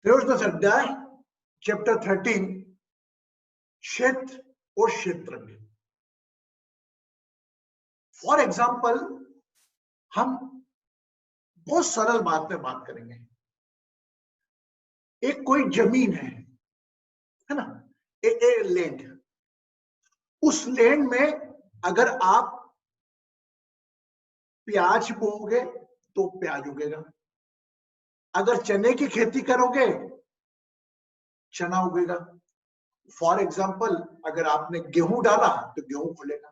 त्रयोदश अध्याय चैप्टर 13 क्षेत्र और क्षेत्रज्ञ। फॉर एग्जाम्पल हम बहुत सरल बात पे बात करेंगे। एक कोई जमीन है ना, ए लैंड। उस लैंड में अगर आप प्याज बोओगे तो प्याज उगेगा, अगर चने की खेती करोगे चना उगेगा। फॉर एग्जाम्पल अगर आपने गेहूं डाला तो गेहूं फूलेगा।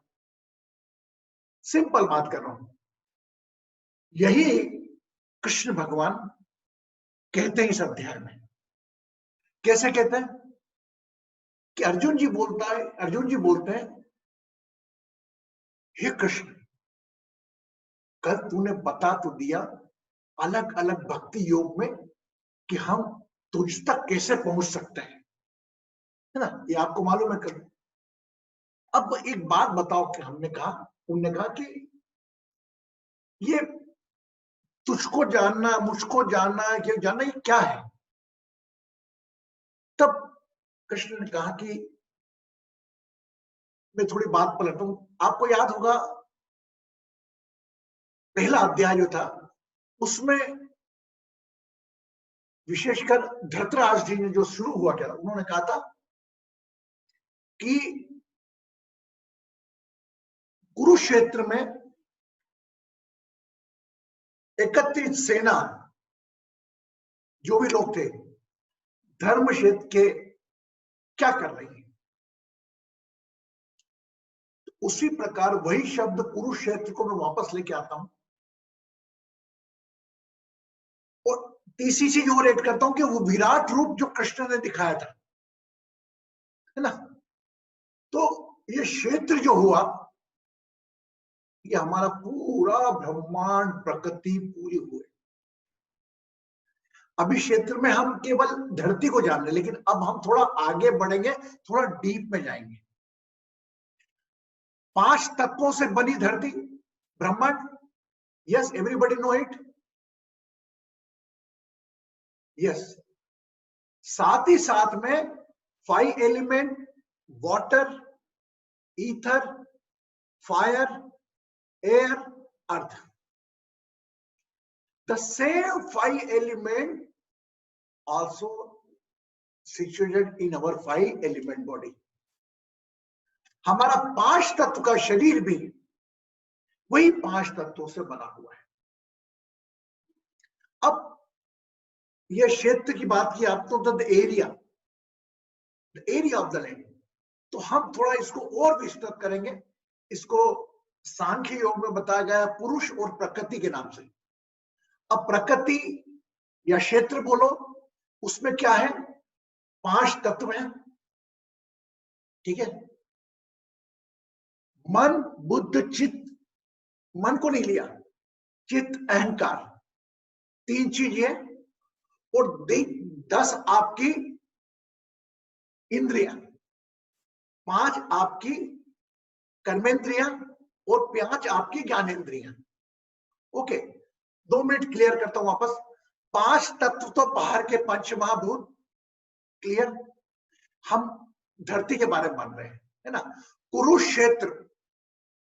सिंपल बात कर रहा हूं। यही कृष्ण भगवान कहते हैं इस अध्याय में। कैसे कहते हैं कि अर्जुन जी बोलते हैं, हे कृष्ण, कल तूने बता तो दिया अलग अलग भक्ति योग में कि हम तुझ तक कैसे पहुंच सकते हैं, है ना, ये आपको मालूम है। कल अब एक बात बताओ कि उन्होंने कहा कि ये तुझको जानना, मुझको जानना, ये जानना, ये क्या है। तब कृष्ण ने कहा कि मैं थोड़ी बात पलटता हूं। आपको याद होगा पहला अध्याय जो था उसमें विशेषकर धृतराष्ट्र जी ने जो शुरू हुआ क्या, उन्होंने कहा था कि कुरुक्षेत्र में एकत्रित सेना जो भी लोग थे धर्म क्षेत्र के क्या कर रही है। उसी प्रकार वही शब्द कुरुक्षेत्र को मैं वापस लेके आता हूं और तीसरी चीज और ऐड करता हूं कि वो विराट रूप जो कृष्ण ने दिखाया था, है ना, तो ये क्षेत्र जो हुआ, ये हमारा पूरा ब्रह्मांड प्रकृति पूरी हुई। अभी क्षेत्र में हम केवल धरती को जान रहे, लेकिन अब हम थोड़ा आगे बढ़ेंगे, थोड़ा डीप में जाएंगे। 5 तत्वों से बनी धरती ब्रह्मांड। Yes, everybody know it. Yes, साथ ही साथ में 5 element, water, ether, fire, air, earth. The same 5 element also situated in our 5 element body. हमारा 5 तत्व का शरीर भी वही 5 तत्वों से बना हुआ है। अब यह क्षेत्र की बात की आप तो the area of the land, तो हम थोड़ा इसको और विस्तृत करेंगे। इसको सांख्य योग में बताया गया पुरुष और प्रकृति के नाम से। अब प्रकृति या क्षेत्र बोलो, उसमें क्या है, 5 तत्व हैं, ठीक है। मन, बुद्ध, चित्त, मन को नहीं लिया, चित्त, अहंकार, 3 चीजें, और 10 आपकी इंद्रियां, 5 आपकी कर्मेंद्रियां और 5 आपकी ज्ञानेंद्रियां। ओके, 2 मिनट क्लियर करता हूं वापस। 5 तत्व तो बाहर के पंच महाभूत, क्लियर। हम धरती के बारे में मान रहे हैं, है ना। कुरुक्षेत्र,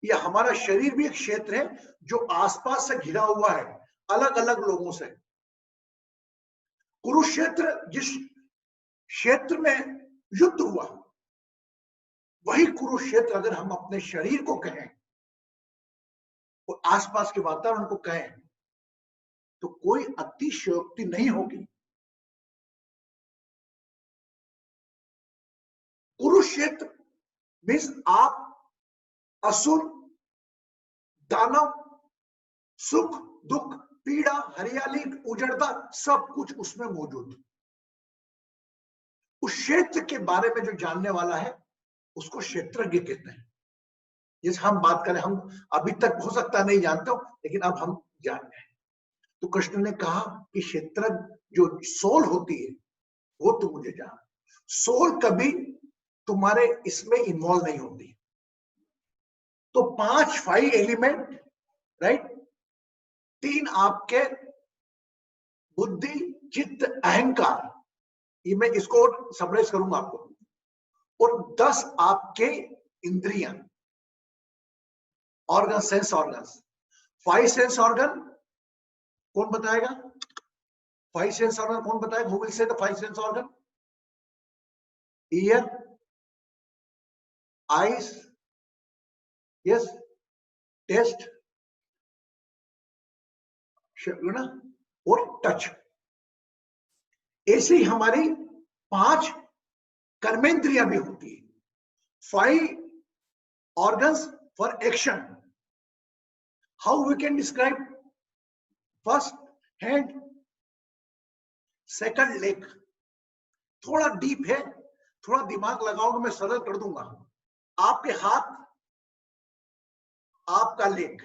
यह हमारा शरीर भी एक क्षेत्र है जो आसपास से घिरा हुआ है अलग अलग लोगों से। कुरुक्षेत्र जिस क्षेत्र में युद्ध हुआ, वही कुरुक्षेत्र अगर हम अपने शरीर को कहें और आसपास के वातावरण को कहें तो कोई अतिशयोक्ति नहीं होगी। कुरुक्षेत्र मीन्स आप असुर, दानव, सुख दुख, पीड़ा, हरियाली, उजड़ता, सब कुछ उसमें मौजूद। उस क्षेत्र के बारे में जो जानने वाला है उसको क्षेत्रज्ञ कहते हैं। जैसे हम बात करें, हम अभी तक हो सकता नहीं जानते हो, लेकिन अब हम जान गए। तो कृष्ण ने कहा कि क्षेत्र जो सोल होती है वो तुम मुझे जान। सोल कभी तुम्हारे इसमें इन्वॉल्व नहीं होती। तो 5 एलिमेंट, राइट, 3 आपके बुद्धि, चित्त, अहंकार, ये मैं इसको समराइज करूंगा आपको, और 10 आपके इंद्रियां, organ, sense organs. 5 sense organ कौन बताएगा? 5 सेंस ऑर्गन कौन बताएगा? Who will say the 5 sense organ? Ear, eyes, yes, taste, ना, और टच। ऐसे ही हमारी 5 कर्मेंद्रियां भी होती है। 5 organs for action. How we can describe? First hand, second leg. थोड़ा डीप है, थोड़ा दिमाग लगाओगे मैं सरल कर दूंगा। आपके हाथ, आपका लेग,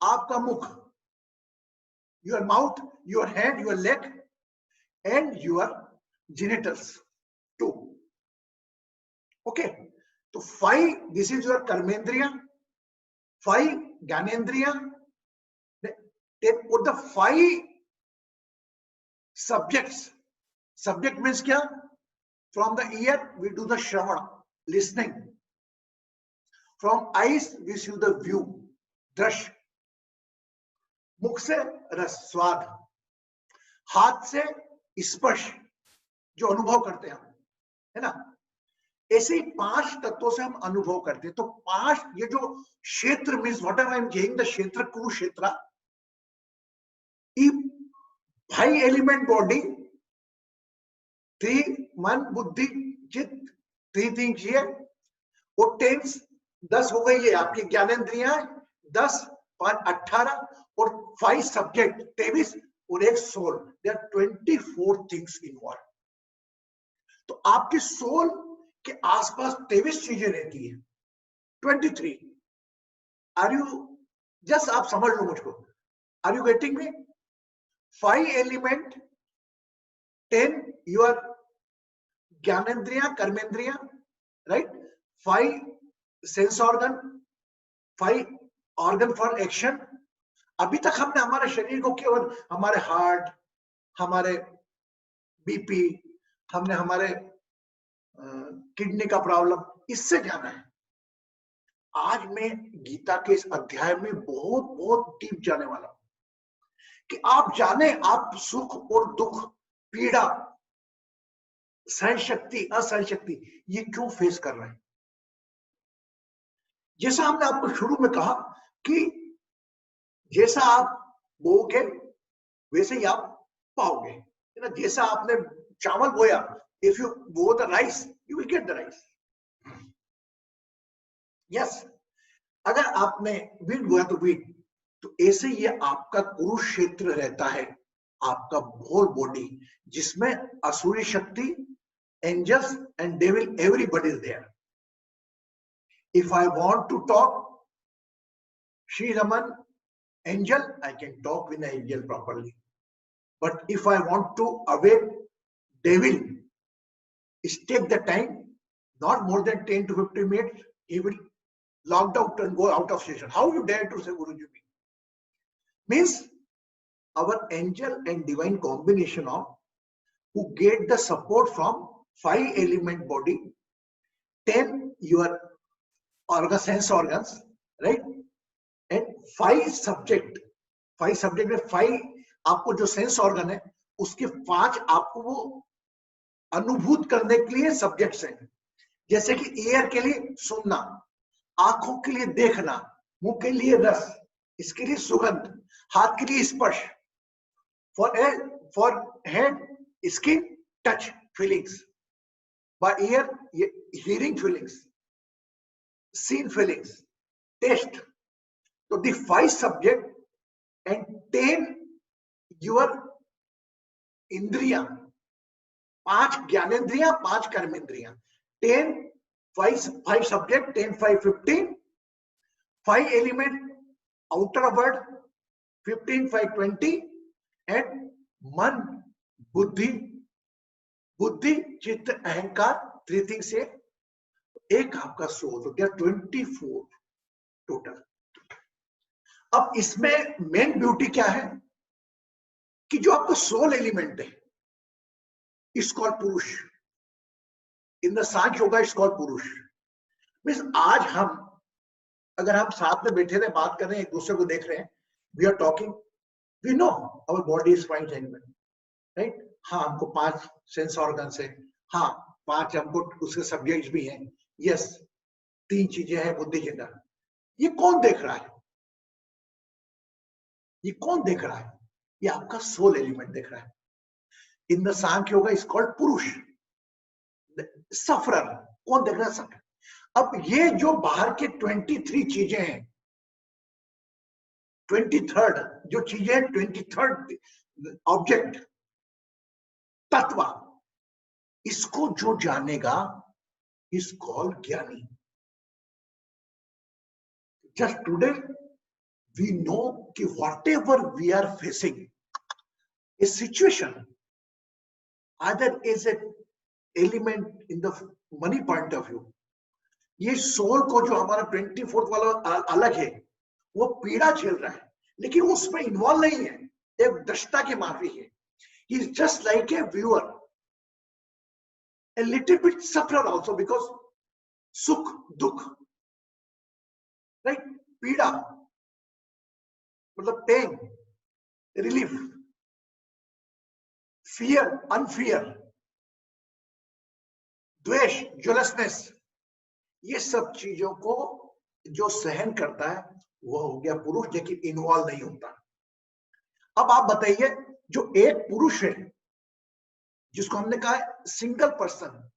आपका मुख, your mouth, your hand, your leg and your genitals too. Okay, तो 5, this is your कर्मेंद्रिया, 5 ज्ञानेंद्रिया, then put the 5 subjects. Subject means क्या? From the ear we do the shravan, listening. From eyes we see the view, drush. मुख से रस, स्वाद। हाथ से स्पर्श, जो अनुभव करते हैं हम, है ना। ऐसे ही 5 तत्वों से हम अनुभव करते हैं। तो 5, ये जो क्षेत्र means what ever I am saying, the क्षेत्र, कुरुक्षेत्र, 5 एलिमेंट बॉडी, 3 मन, बुद्धि, चित्त, 3 थिंग्स हियर, और 10 हो गई है आपकी ज्ञानेंद्रियां, 10 5 18, और 5 सब्जेक्ट 23, और एक soul. There are 24 things involve. तो आपकी सोल के आसपास 23 चीजें रहती है। 23। आर यू, जस्ट आप समझ लो मुझको, are you getting me? 5 element, 10 your ज्ञानेंद्रिया, कर्मेंद्रिया, right, 5 sense organ, 5 organ for action. अभी तक हमने हमारे शरीर को केवल हमारे हार्ट, हमारे बीपी, हमने हमारे किडनी का प्रॉब्लम, इससे जाना है। आज मैं गीता के इस अध्याय में बहुत बहुत डीप जाने वाला हूं कि आप जाने आप सुख और दुख, पीड़ा, सहन शक्ति, असहन शक्ति, ये क्यों फेस कर रहे हैं। जैसा हमने आपको शुरू में कहा कि जैसा आप बोओगे वैसे ही आप पाओगे, है ना। जैसा आपने चावल बोया, इफ यू बो the rice you will get the rice. Yes, अगर आपने वीट बोया तो वीट। तो ऐसे ये आपका कुरुक्षेत्र रहता है, आपका होल बॉडी, जिसमें असुरी शक्ति, angels and devil, everybody is there. If I want to talk Shri Raman angel, I can talk with an angel properly. But if I want to awake devil, it take the time, not more than 10 to 15 minutes, he will locked out and go out of session. How you dare to say Guruji? Means our angel and divine combination of who get the support from 5 element body, 10 your organ, sense organs, right? And 5 subject, 5 subject में 5 आपको जो sense organ है उसके 5 आपको वो अनुभूत करने के लिए सब्जेक्ट्स हैं। जैसे कि ईयर के लिए सुनना, आंखों के लिए देखना, मुंह के लिए रस, इसके लिए सुगंध, हाथ के लिए स्पर्श, for head skin, touch, feelings, by ear hearing feelings, seen feelings, taste. So the 5 subject and 10 your इंद्रिया, 5 ज्ञानेंद्रिया, 5 कर्मेंद्रिया, 10 5 subject, 10 5 15, 5 element outer world, 15 5 20, and मन, बुद्धि, चित्त, अहंकार, 3 things से एक आपका सोल। तो देयर 24 टोटल। अब इसमें मेन ब्यूटी क्या है कि जो आपका सोल एलिमेंट है, is called Purush. In the Sankhya Yoga, it's called Purush. Means आज हम अगर हम साथ में बैठे रहे, बात कर रहे हैं, एक दूसरे को देख रहे हैं, we are talking, we know our body is fine element, right? हाँ, हमको 5 सेंस ऑर्गन्स है, हाँ 5 हमको उसके सब्जेक्ट्स भी हैं, यस 3 चीजें हैं, बुद्धि चिंतन। ये कौन देख रहा है? ये कौन देख रहा है? ये आपका सोल एलिमेंट देख रहा है। In the Sankhya yoga is called पुरुष, सफरर। कौन देख रहा है? सफरर। अब ये जो बाहर के 23 चीजें हैं, 23rd जो चीजें हैं, 23rd ऑब्जेक्ट, तत्व, इसको जो जानेगा इज कॉल्ड ज्ञानी। जस्ट टुडे we know कि whatever we are facing a situation, either is an element in the money point of view, ये सोल को जो हमारा 24th वाला अलग है, वो पीड़ा झेल रहा है, लेकिन वो उसमें इन्वॉल्व नहीं है, एक दृष्टा के माफी है। He is just like a viewer, a little bit suffer also because सुख दुख, right? पीड़ा मतलब पेन, रिलीफ, फियर, अनफियर, द्वेष, जेलसनेस, ये सब चीजों को जो सहन करता है वो हो गया पुरुष, लेकिन इन्वॉल्व नहीं होता। अब आप बताइए, जो एक पुरुष है जिसको हमने कहा single person,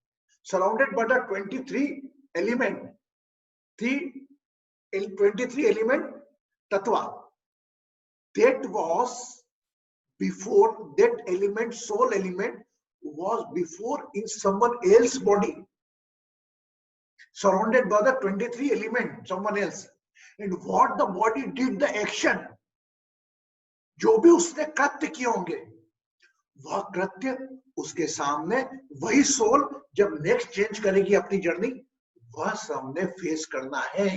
surrounded by the 23 element तत्व, that was before, that element, soul element was before in someone else's body, surrounded by the 23 element, someone else, and what the body did, the action, जो भी उसने कृत्य किए होंगे, वह कृत्य उसके सामने वही सोल जब नेक्स्ट चेंज करेगी अपनी जर्नी, वह सामने फेस करना है।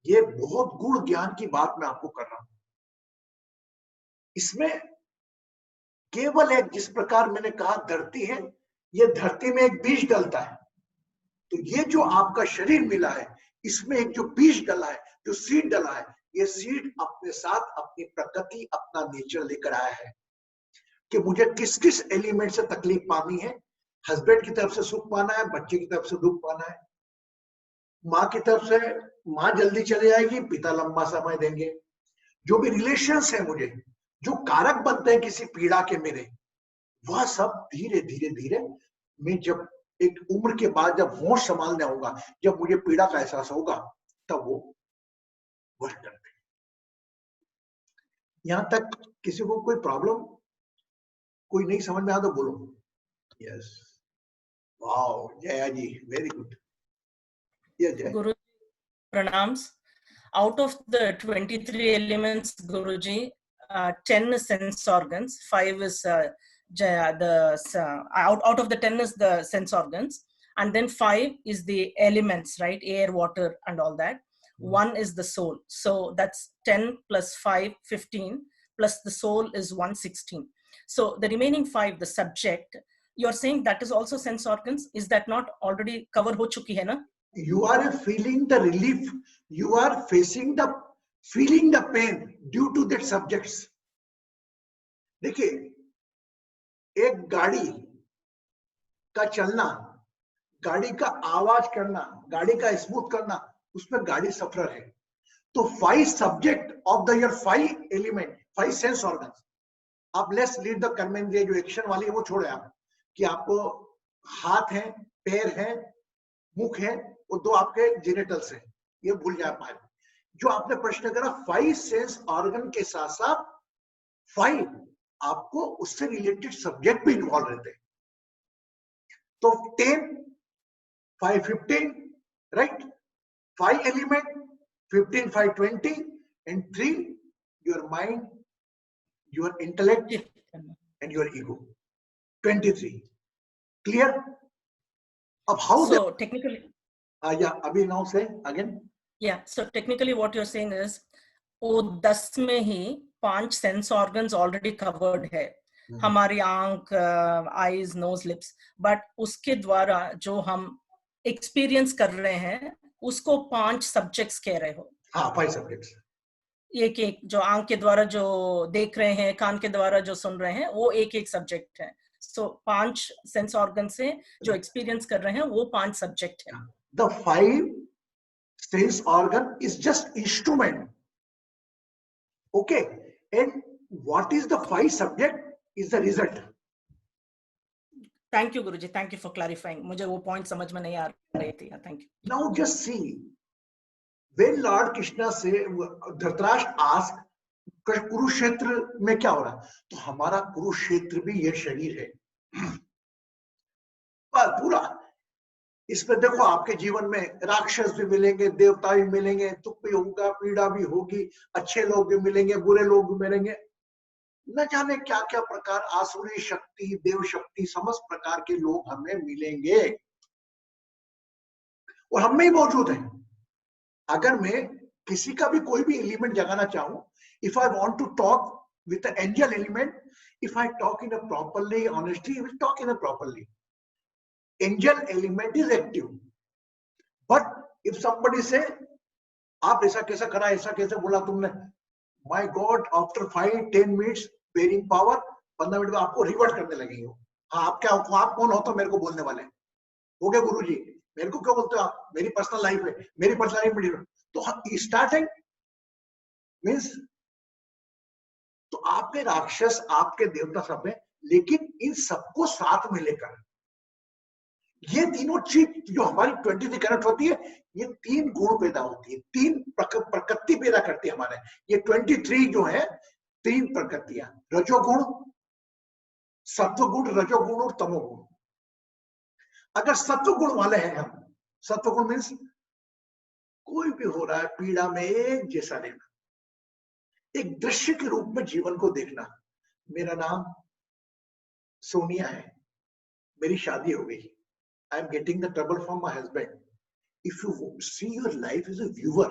ये बहुत गूढ़ ज्ञान की बात मैं आपको कर रहा हूं। इसमें केवल एक, जिस प्रकार मैंने कहा धरती है, ये धरती में एक बीज डलता है, तो ये जो आपका शरीर मिला है, इसमें एक जो बीज डला है, जो सीड डला है, ये सीड अपने साथ अपनी प्रकृति, अपना नेचर लेकर आया है कि मुझे किस किस एलिमेंट से तकलीफ पानी है। हस्बैंड की तरफ से सुख पाना है, बच्चे की तरफ से दुख पाना है, माँ की तरफ से माँ जल्दी चली जाएगी, पिता लंबा समय देंगे। जो भी रिलेशंस है मुझे, जो कारक बनते हैं किसी पीड़ा के मेरे, वह सब धीरे धीरे धीरे मैं जब एक उम्र के बाद जब होश संभालने होगा, जब मुझे पीड़ा का एहसास होगा, तब वो वर्क करते हैं। यहां तक किसी को कोई प्रॉब्लम, कोई नहीं समझ में आ तो बोलो। Yes, wow Jaya ji, very good. Guru pranams. Out of the 23 elements, Guruji, 10 is sense organs, 5 is out of the 10 is the sense organs, and then 5 is the elements, right? Air, water, and all that. 1 is the soul. So that's 10 plus 5, 15, plus the soul is 116. So the remaining 5, the subject, you're saying that is also sense organs. Is that not already cover ho chuki hai na? You are feeling the relief, you are feeling the pain due to that subjects. देखिए, एक गाड़ी का चलना, गाड़ी का आवाज करना, गाड़ी का स्मूथ करना, उसमें गाड़ी सफर है। तो 5 subject of the your 5 element, 5 sense organs. आप लेट्स लीड द कर्मेंद्रिय जो एक्शन वाली है वो छोड़े आप, कि आपको हाथ है, पैर है, मुख है, और 2 आपके जेनिटल्स हैं, ये भूल जाए पाए। जो आपने प्रश्न करा 5 सेंस ऑर्गन के साथ साथ 5 आपको उससे रिलेटेड सब्जेक्ट भी इन्वॉल्व रहते हैं। तो 10, 5, 15, right? 5 element, 15, 5, 20, and 3 your mind, your intellect, and your ego. 23. Clear? Of how so technically, yeah, abhi now say again. Yeah, so technically what you're saying is, वो 10 में ही 5 सेंस ऑर्गन्स ऑलरेडी कवर्ड है, हमारी आंख, eyes, knows, lips, but उसके द्वारा जो हम experience कर रहे हैं उसको 5 सब्जेक्ट्स कह रहे हो। हाँ, 5 सब्जेक्ट्स। एक एक जो आंख के द्वारा जो देख रहे हैं, कान के द्वारा जो सुन रहे हैं, वो एक एक सब्जेक्ट है। सो 5 सेंस ऑर्गन से जो एक्सपीरियंस कर रहे हैं वो 5 सब्जेक्ट है। The 5 sense organ is just instrument. Okay, and what is the 5 subject is the result. Thank you Guruji, thank you for clarifying, मुझे वो पॉइंट समझ में नहीं आ रही थी। Thank you. Now just see, when Lord Krishna से Dhritarashtra asked, Kurukshetra में क्या हो रहा है, तो हमारा कुरुक्षेत्र भी ये शरीर है पूरा। इसमें देखो आपके जीवन में राक्षस भी मिलेंगे, देवता भी मिलेंगे, दुख भी होगा, पीड़ा भी होगी, अच्छे लोग भी मिलेंगे, बुरे लोग भी मिलेंगे, न जाने क्या क्या प्रकार, आसुरी शक्ति, देव शक्ति, समस्त प्रकार के लोग हमें मिलेंगे और हम में ही मौजूद है। अगर मैं किसी का भी कोई भी एलिमेंट जगाना चाहूं, if I want to talk with the angel element, if I talk in a properly, honestly, he will talk in a properly. Angel element is active, but if somebody say आप ऐसा कैसा करा, ऐसा कैसे बोला तुमने, my God, after 5-10 minutes bearing power, 15 minute में आपको रिवर्ट करने लगेंगे। हाँ, आप क्या, आप कौन हो तो मेरे को बोलने वाले हो गए गुरुजी, मेरे को क्यों बोलते हो आप, मेरी पर्सनल लाइफ है, मेरी पर्सनल लाइफ। तो स्टार्टिंग मीन्स, तो आपके राक्षस, आपके देवता सब है, लेकिन इन सबको साथ में लेकर ये तीनों चीज जो हमारी 23 कनेक्ट होती है, ये 3 गुण पैदा होती है, 3 प्रकृति पैदा करती है हमारे। ये 23 जो है 3 प्रकृतियां, रजोगुण, सत्वगुण, रजोगुण और तमोगुण। अगर सत्वगुण वाले हैं हम, सत्वगुण मीन्स कोई भी हो रहा है पीड़ा में एक जैसा लेना, एक दृश्य के रूप में जीवन को देखना। मेरा नाम सोनिया है, मेरी शादी हो गई, I am getting the trouble from my husband. If you see your life as a viewer,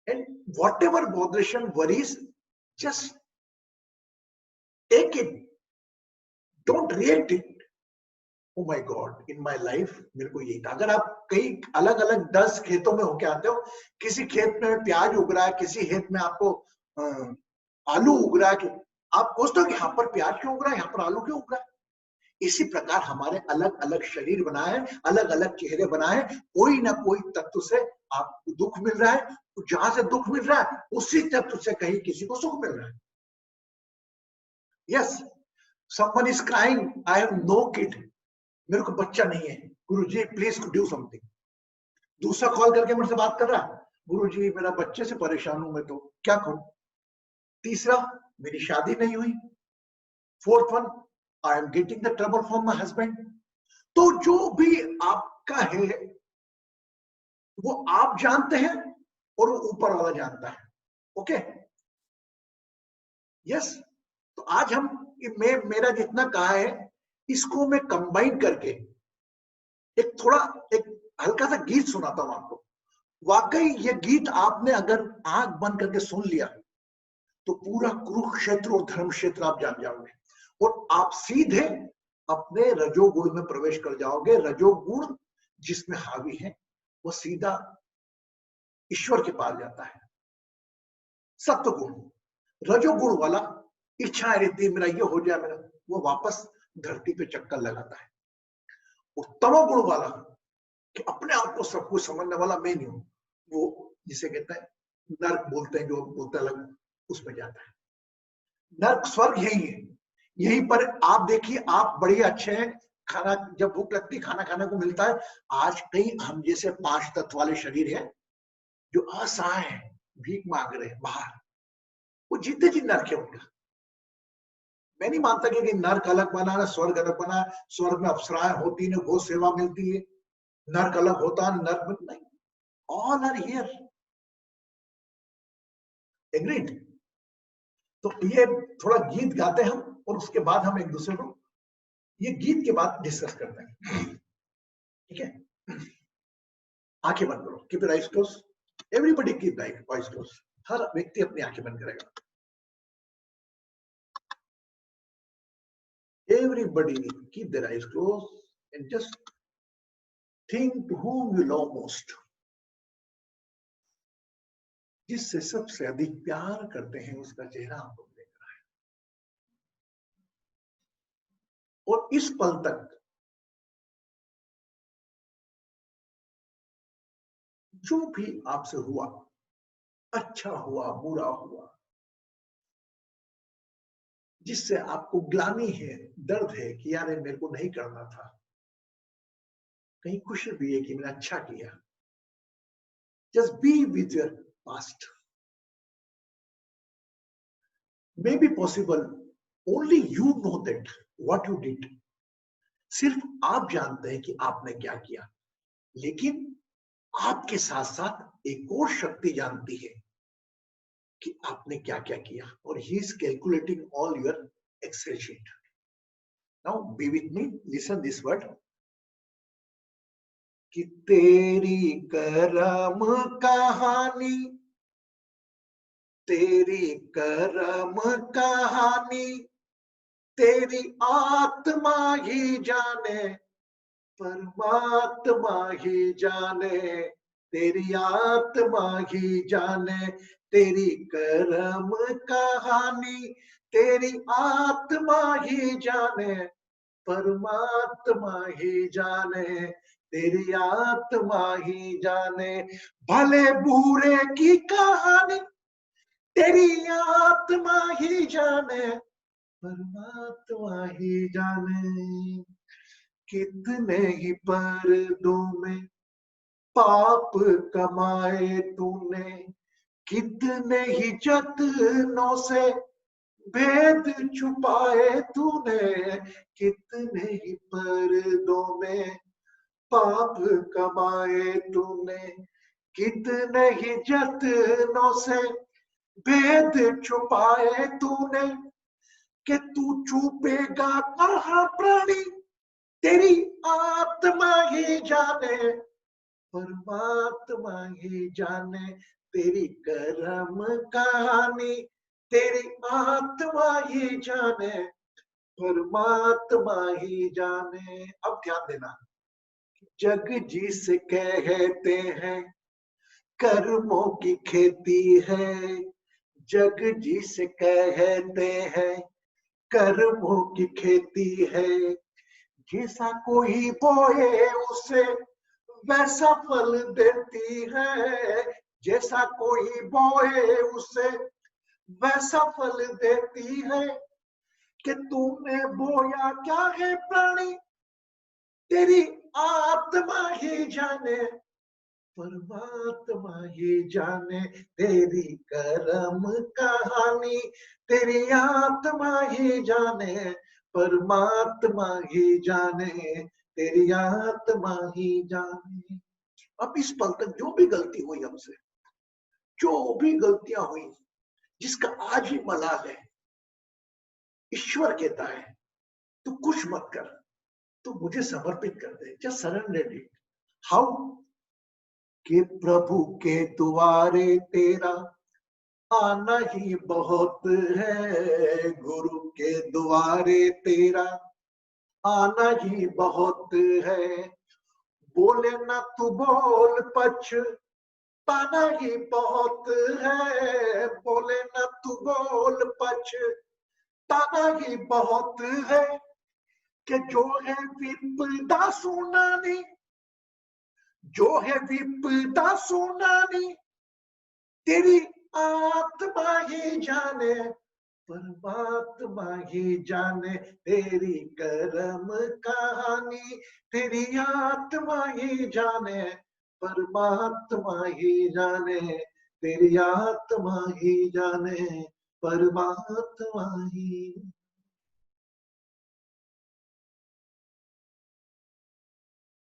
and whatever botheration, worries, just take it. Don't react it. Oh my God, in my life, मेरे को यही था। अगर आप कई अलग अलग 10 खेतों में होके आते हो, किसी खेत में प्याज उग रहा है, किसी खेत में आपको आलू उग रहा है, आप पूछते हो कि यहाँ पर प्याज क्यों उग रहा है, यहाँ पर आलू क्यों उग रहा है। इसी प्रकार हमारे अलग अलग शरीर बनाए, अलग अलग चेहरे बनाए, कोई ना कोई तत्व से आपको दुख मिल रहा है, जहां से दुख मिल रहा है उसी तत्व से कहीं किसी को सुख मिल रहा है। Yes, someone is crying, I have no kid, मेरे को बच्चा नहीं है, गुरुजी प्लीज डू समथिंग। दूसरा कॉल करके मुझसे बात कर रहा, गुरुजी मेरा बच्चे से परेशान हूं, मैं तो क्या करूं। तीसरा, मेरी शादी नहीं हुई। Fourth one, I am getting the trouble from my husband. तो जो भी आपका है वो आप जानते हैं और वो ऊपर वाला जानता है। Okay, yes. तो आज हम, मेरा जितना कहा है इसको मैं कंबाइन करके एक थोड़ा, एक हल्का सा गीत सुनाता हूं आपको। वाकई ये गीत आपने अगर आंख बंद करके सुन लिया तो पूरा कुरुक्षेत्र और धर्म क्षेत्र आप जान जाओगे और आप सीधे अपने रजोगुण में प्रवेश कर जाओगे। रजोगुण जिसमें हावी है वो सीधा ईश्वर के पास जाता है। सत्वगुण, रजोगुण वाला इच्छा रहती है मेरा ये हो जाए, मेरा, वो वापस धरती पे चक्कर लगाता है। और तमोगुण वाला कि अपने आप को सब कुछ समझने वाला मैं नहीं हूं, वो जिसे कहते हैं नर्क बोलते हैं, जो बोलते अलग, उसमें जाता है। नर्क स्वर्ग यही है, यहीं पर आप देखिए, आप बड़े अच्छे हैं, खाना जब भूख लगती खाना खाने को मिलता है। आज कई हम जैसे 5 तत्व वाले शरीर है जो असहाय है, भीख मांग रहे हैं बाहर, वो जीते जी नर्क है उनका। मैं नहीं मानता कि नर्क अलग बना है, स्वर्ग अलग बना है, स्वर्ग में अप्सराएं होती है, गो सेवा मिलती है, नर्क अलग होता है, नर्क में नहीं, ऑल आर हियर। एग्रीड। तो ये थोड़ा गीत गाते हम और उसके बाद हम एक दूसरे को ये गीत के बाद डिस्कस करते हैं, ठीक है। आंखें बंद करो, keep your eyes close, everybody keep eyes close, हर व्यक्ति अपनी आंखें बंद करेगा। Everybody keep their eyes closed and just think to whom you love most. जिससे सबसे अधिक प्यार करते हैं उसका चेहरा आपको देख रहा है, और इस पल तक जो भी आपसे हुआ, अच्छा हुआ बुरा हुआ, जिससे आपको ग्लानि है, दर्द है कि यार मेरे को नहीं करना था, कहीं खुशी भी है कि मैंने अच्छा किया, just be with your past. May be possible only you know that what you did. सिर्फ आप जानते हैं कि आपने क्या किया, लेकिन आपके साथ साथ एक और शक्ति जानती है कि आपने क्या क्या किया, और he is calculating all your Excel sheet. Now be with me, listen this word. कि तेरी करम कहानी, तेरी करम कहानी, तेरी आत्मा ही जाने, परमात्मा ही जाने, तेरी आत्मा ही जाने, तेरी करम कहानी, तेरी आत्मा ही जाने, परमात्मा ही जाने, तेरी आत्मा ही जाने, भले बुरे की कहानी, तेरी आत्मा ही जाने, परमात्मा ही जाने। कितने ही पर्दों में पाप कमाए तूने, कितने ही जतनों से भेद छुपाए तूने, कितने ही पर्दों में पाप कमाए तूने, कितने ही जतनों से भेद छुपाए तूने, कि तू छुपेगा कहाँ प्राणी, तेरी आत्मा ही जाने, परमात्मा ही जाने, तेरी करम कहानी, तेरी आत्मा ही जाने, परमात्मा ही जाने। अब ध्यान देना, जग जिस कहते हैं कर्मों की खेती है, जग जिस कहते हैं कर्मों की खेती है, जैसा कोई बोए उसे वैसा फल देती है, जैसा कोई बोए उसे वैसा फल देती है, कि तूने बोया क्या है प्राणी, तेरी आत्मा ही जाने, परमात्मा ही जाने, तेरी करम कहानी, तेरी आत्मा ही जाने, परमात्मा ही जाने, तेरी आत्मा ही जाने। अब इस पल तक जो भी गलती हुई हमसे, जो भी गलतियां हुई, जिसका आज ही मलाल है, ईश्वर कहता है तू कुछ मत कर, तू मुझे समर्पित कर दे, जस्ट सरेंडर इट। हाउ? कि प्रभु के द्वारे तेरा आना ही बहुत है, गुरु के द्वारे तेरा आना ही बहुत है, बोले ना तू बोल पछताना ही बहुत है, बोले ना तू बोल पछताना ही बहुत है, कि जो है विपदा सुनानी, जो है विपदा सुनानी, तेरी आत्मा ही जाने, परमात्मा ही जाने, तेरी करम कहानी, तेरी आत्मा ही जाने, परमात्मा ही जाने, तेरी आत्मा ही जाने, परमात्मा ही।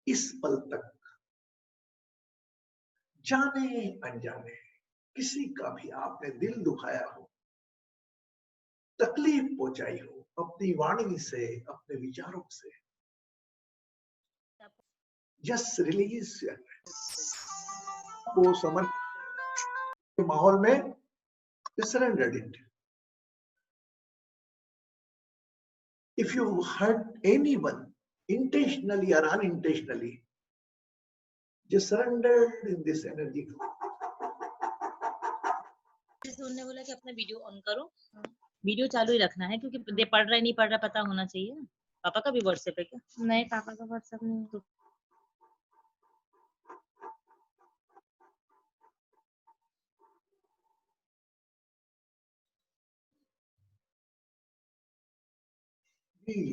इस पल तक जाने अनजाने किसी का भी आपने दिल दुखाया हो, तकलीफ पहुंचाई हो, अपनी वाणी से, अपने विचारों से, जस्ट रिलीज को समर्पण माहौल में surrender it. if you hurt anyone intentionally or unintentionally, just surrender in this energy. उन्होंने बोला कि अपना वीडियो ऑन करो, वीडियो चालू ही रखना है क्योंकि पढ़ रहा है नहीं पढ़ रहा पता होना चाहिए ना। पापा का भी व्हाट्सएप है क्या? नहीं, पापा का व्हाट्सएप नहीं है।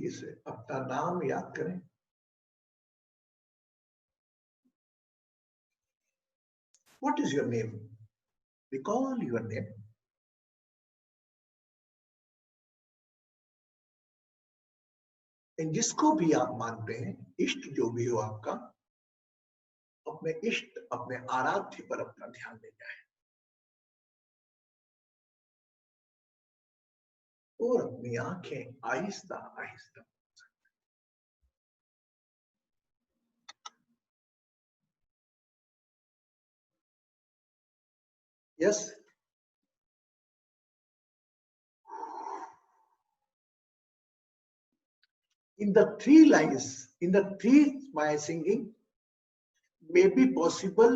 इसे अपना नाम याद करें। What is your name? Recall your name. जिसको भी आप मानते हैं, इष्ट जो भी हो आपका, अपने इष्ट अपने आराध्य पर अपना ध्यान देना है और अपनी आंखें Aahista Aahista. Yes, in the three lines, in the three my singing, may be possible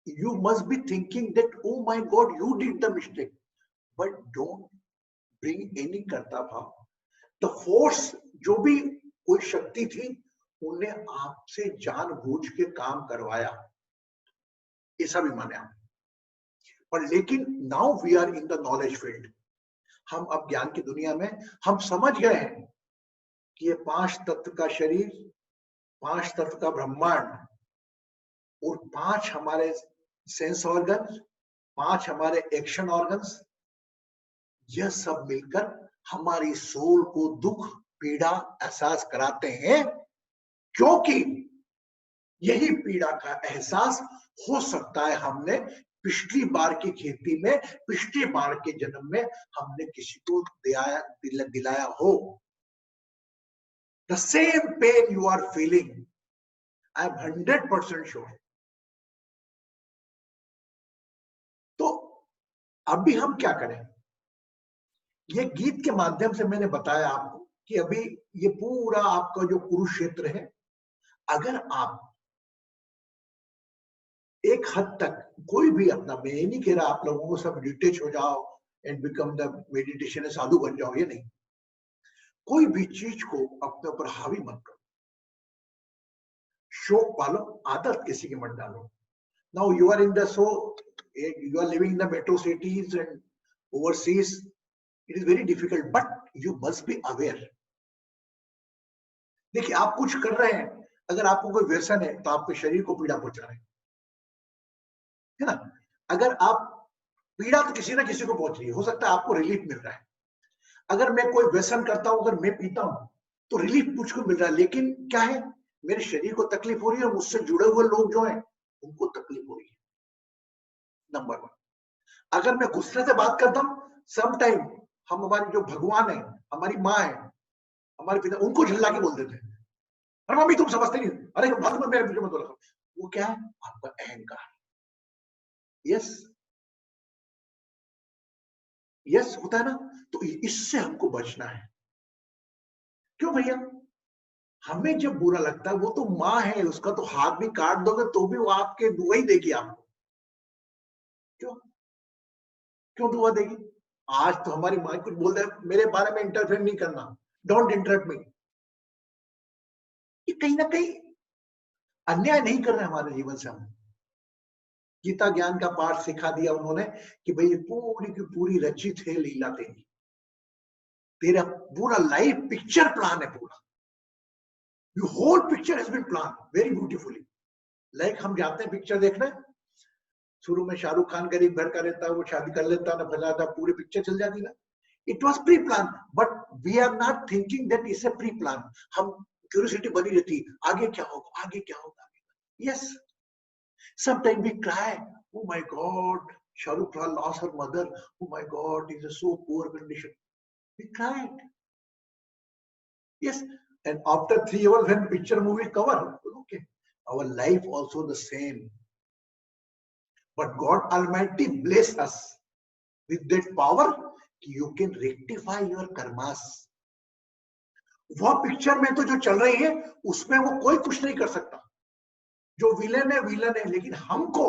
you must be thinking that, oh my God, you did the mistake, but don't bring any कर्ता भाव। the force जो भी कोई शक्ति थी उन्हें आपसे जानबूझ के काम करवाया, ऐसा भी माने आप। पर लेकिन now we are in the knowledge field, हम अब ज्ञान की दुनिया में हम समझ गए हैं कि ये 5 तत्व का शरीर, 5 तत्व का ब्रह्मांड और 5 हमारे सेंस ऑर्गन, 5 हमारे एक्शन ऑर्गन्स, यह सब मिलकर हमारी सोल को दुख पीड़ा एहसास कराते हैं, क्योंकि यही पीड़ा का एहसास हो सकता है हमने पिछली बार की खेती में, पिछली बार के जन्म में हमने किसी को दिलाया हो। The same pain you are feeling, I am 100% sure. तो अभी हम क्या करें? ये गीत के माध्यम से मैंने बताया आपको कि अभी ये पूरा आपका जो कुरुक्षेत्र है, अगर आप एक हद तक कोई भी अपना, मैं ये नहीं कह रहा आप लोगों को सब डिटेच हो जाओ एंड बिकम द मेडिटेशन साधु बन जाओ, ये नहीं। कोई भी चीज को अपने ऊपर हावी मत करो, शौक पालो, आदत किसी की मत डालो। Now you are in the you are living in the metro cities and overseas, it is very difficult, but you must be aware. देखिए, आप कुछ कर रहे हैं, अगर आपको कोई व्यसन है तो आपके शरीर को पीड़ा पहुंचा रहे हैं, है ना। अगर आप पीड़ा तो किसी ना किसी को पहुंच रही है, हो सकता है आपको रिलीफ मिल रहा है। अगर मैं कोई व्यसन करता हूं, अगर मैं पीता हूं तो रिलीफ मुझको मिल रहा है, लेकिन क्या है, मेरे शरीर को तकलीफ हो रही है और मुझसे जुड़े हुए लोग जो हैं उनको तकलीफ हो रही है। नंबर 1। अगर मैं गुस्से से बात करता हूं, सम टाइम हम, हमारी जो भगवान है, हमारी माँ है, हमारे पिता, उनको झल्ला के बोल देते हैं, अरे मम्मी तुम समझते नहीं, अरे बात में मेरे पीछे मत बोला। वो क्या है? आपका अहंकार। यस यस, होता है ना। तो इससे हमको बचना है। क्यों भैया? हमें जब बुरा लगता है, वो तो माँ है, उसका तो हाथ भी काट दोगे तो भी वो आपके दुआ ही देगी आपको। क्यों क्यों दुआ देगी? आज तो हमारी माँ कुछ बोल दे, मेरे बारे में इंटरफेयर नहीं करना, डोंट इंटरप्ट मी। ये कहीं ना कहीं अन्याय नहीं कर रहे हमारे जीवन से। हम गीता ज्ञान का पाठ सिखा दिया उन्होंने कि भाई पूरी की पूरी रचित है लीला तेरी, तेरा पूरा लाइफ पिक्चर प्लान है पूरा। Your whole picture has been planned very beautifully. Like हम जाते हैं पिक्चर देखने, शुरू में शाहरुख खान गरीब घर का रहता है, वो शादी कर लेता है ना, फैलाता, पूरी पिक्चर चल जाती ना। It was pre-planned, but we are not thinking that it's a pre-plan. हम क्यूरियोसिटी बनी रहती, आगे क्या होगा, आगे क्या होगा। Yes, sometimes we cry, oh my God, Shahrukh Khan lost her mother, oh my God, it's a so poor condition. We cried. Yes. And after 3 hours, when picture movie cover, okay, our life also the same. But God Almighty bless us with that power, you can rectify your karmas. वह picture में तो जो चल रही है उसमें वो कोई कुछ नहीं कर सकता, जो विलेन है, लेकिन हमको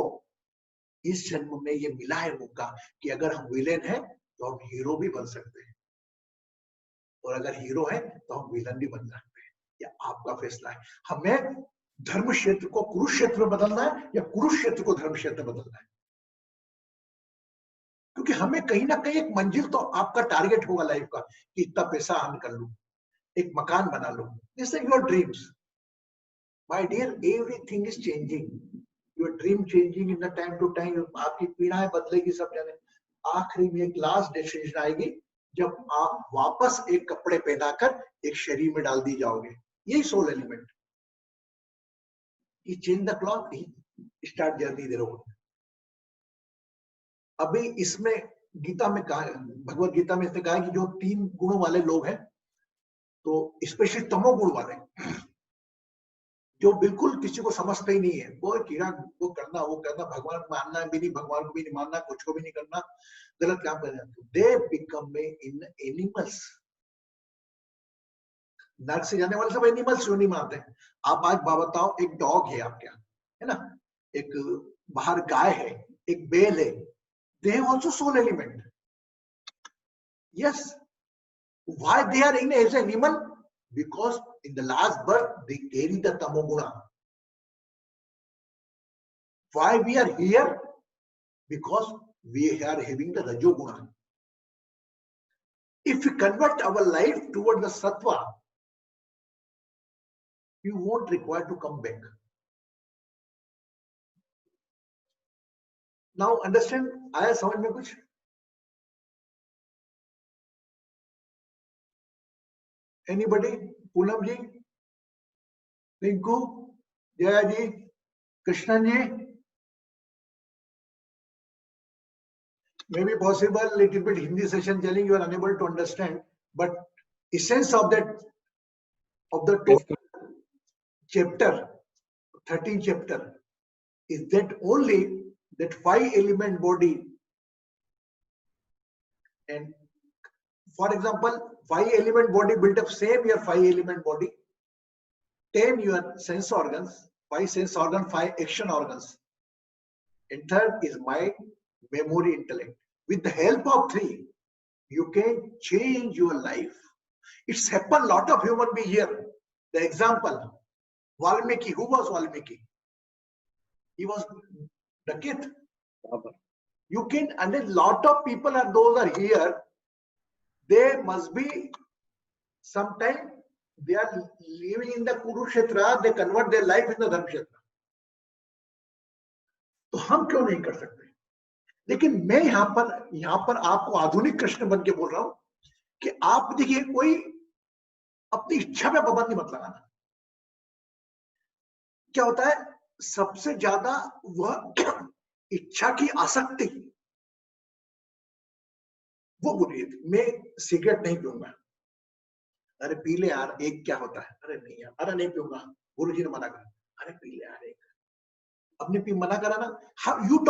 इस जन्म में ये मिला है मौका कि अगर हम विलेन हैं तो हम हीरो भी बन सकते हैं, और अगर हीरो है तो हम विलन भी बन सकते हैं। ये आपका फैसला है। हमें धर्म क्षेत्र को कुरुक्षेत्र में बदलना है या कुरुक्षेत्र को धर्म क्षेत्र में बदलना है, क्योंकि हमें कहीं ना कहीं एक मंजिल तो आपका टारगेट होगा लाइफ का कि इतना पैसा अर्न कर लूं, एक मकान बना लूं। This is your dreams my dear, everything is changing, your dream changing in the time to time. आपकी पीढ़ाएं बदलेगी, सब जाने। आखिरी में एक लास्ट डेस्टिनेशन आएगी जब आप वापस एक कपड़े पहनाकर एक शरीर में डाल दी जाओगे। यही soul element. You change the clock, start journey the road. अभी इसमें गीता में कहा, भगवत गीता में इसने कहा कि जो 3 गुणों वाले लोग हैं, तो स्पेशली तमोगुण वाले, जो बिल्कुल किसी को समझते ही नहीं है, वो कीड़ा, वो करना, भगवान को मानना भी नहीं, भगवान को भी नहीं मानना, कुछ को भी नहीं करना, गलत काम कर रहे हैं। They become in animals. नर्क से जाने वाले सब एनिमल्स क्यों नहीं मानते? आप आज बताओ, एक डॉग है आपके यहाँ, है ना, एक बाहर गाय है, एक बेल है, they have also soul element. Yes. Why they are in as an animal? Because in the last birth they carry the tamoguna. Why we are here? Because we are having the rajoguna. If we convert our life toward the sattva, you won't require to come back. Now understand? आया समझ में कुछ? Anybody? Poonam ji, Rinku, Jaya ji, Krishnan ji? Maybe possible little bit Hindi session telling you are unable to understand, but essence of that, of the chapter, 13th chapter, is that only that 5 element body. And for example, 5 element body built up, same your 5 element body, 10 your sense organs, 5 sense organ, 5 action organs, and third is mind, memory, intellect. With the help of 3, you can change your life. It's happened lot of human being here. The example, Valmiki. Who was Valmiki? He was the kid. You can, and a lot of people are, those are here, they must be sometime they are living in the Kurukshetra, they convert their life in the Dharmkshetra. तो हम क्यों नहीं कर सकते? लेकिन मैं यहाँ पर आपको आधुनिक कृष्ण बन के बोल रहा हूं कि आप देखिए, कोई अपनी इच्छा पे पाबंदी मत लगाना। क्या होता है, सबसे ज्यादा वह इच्छा की आसक्ति, वो बुरी है। मैं सिगरेट नहीं पीऊंगा, अरे पी ले यार, एक क्या होता है, अरे नहीं यार, अरे नहीं पीऊंगा, गुरुजी ने मना करा, अरे पी ले यार एक, अपने पी मना करा ना। How you are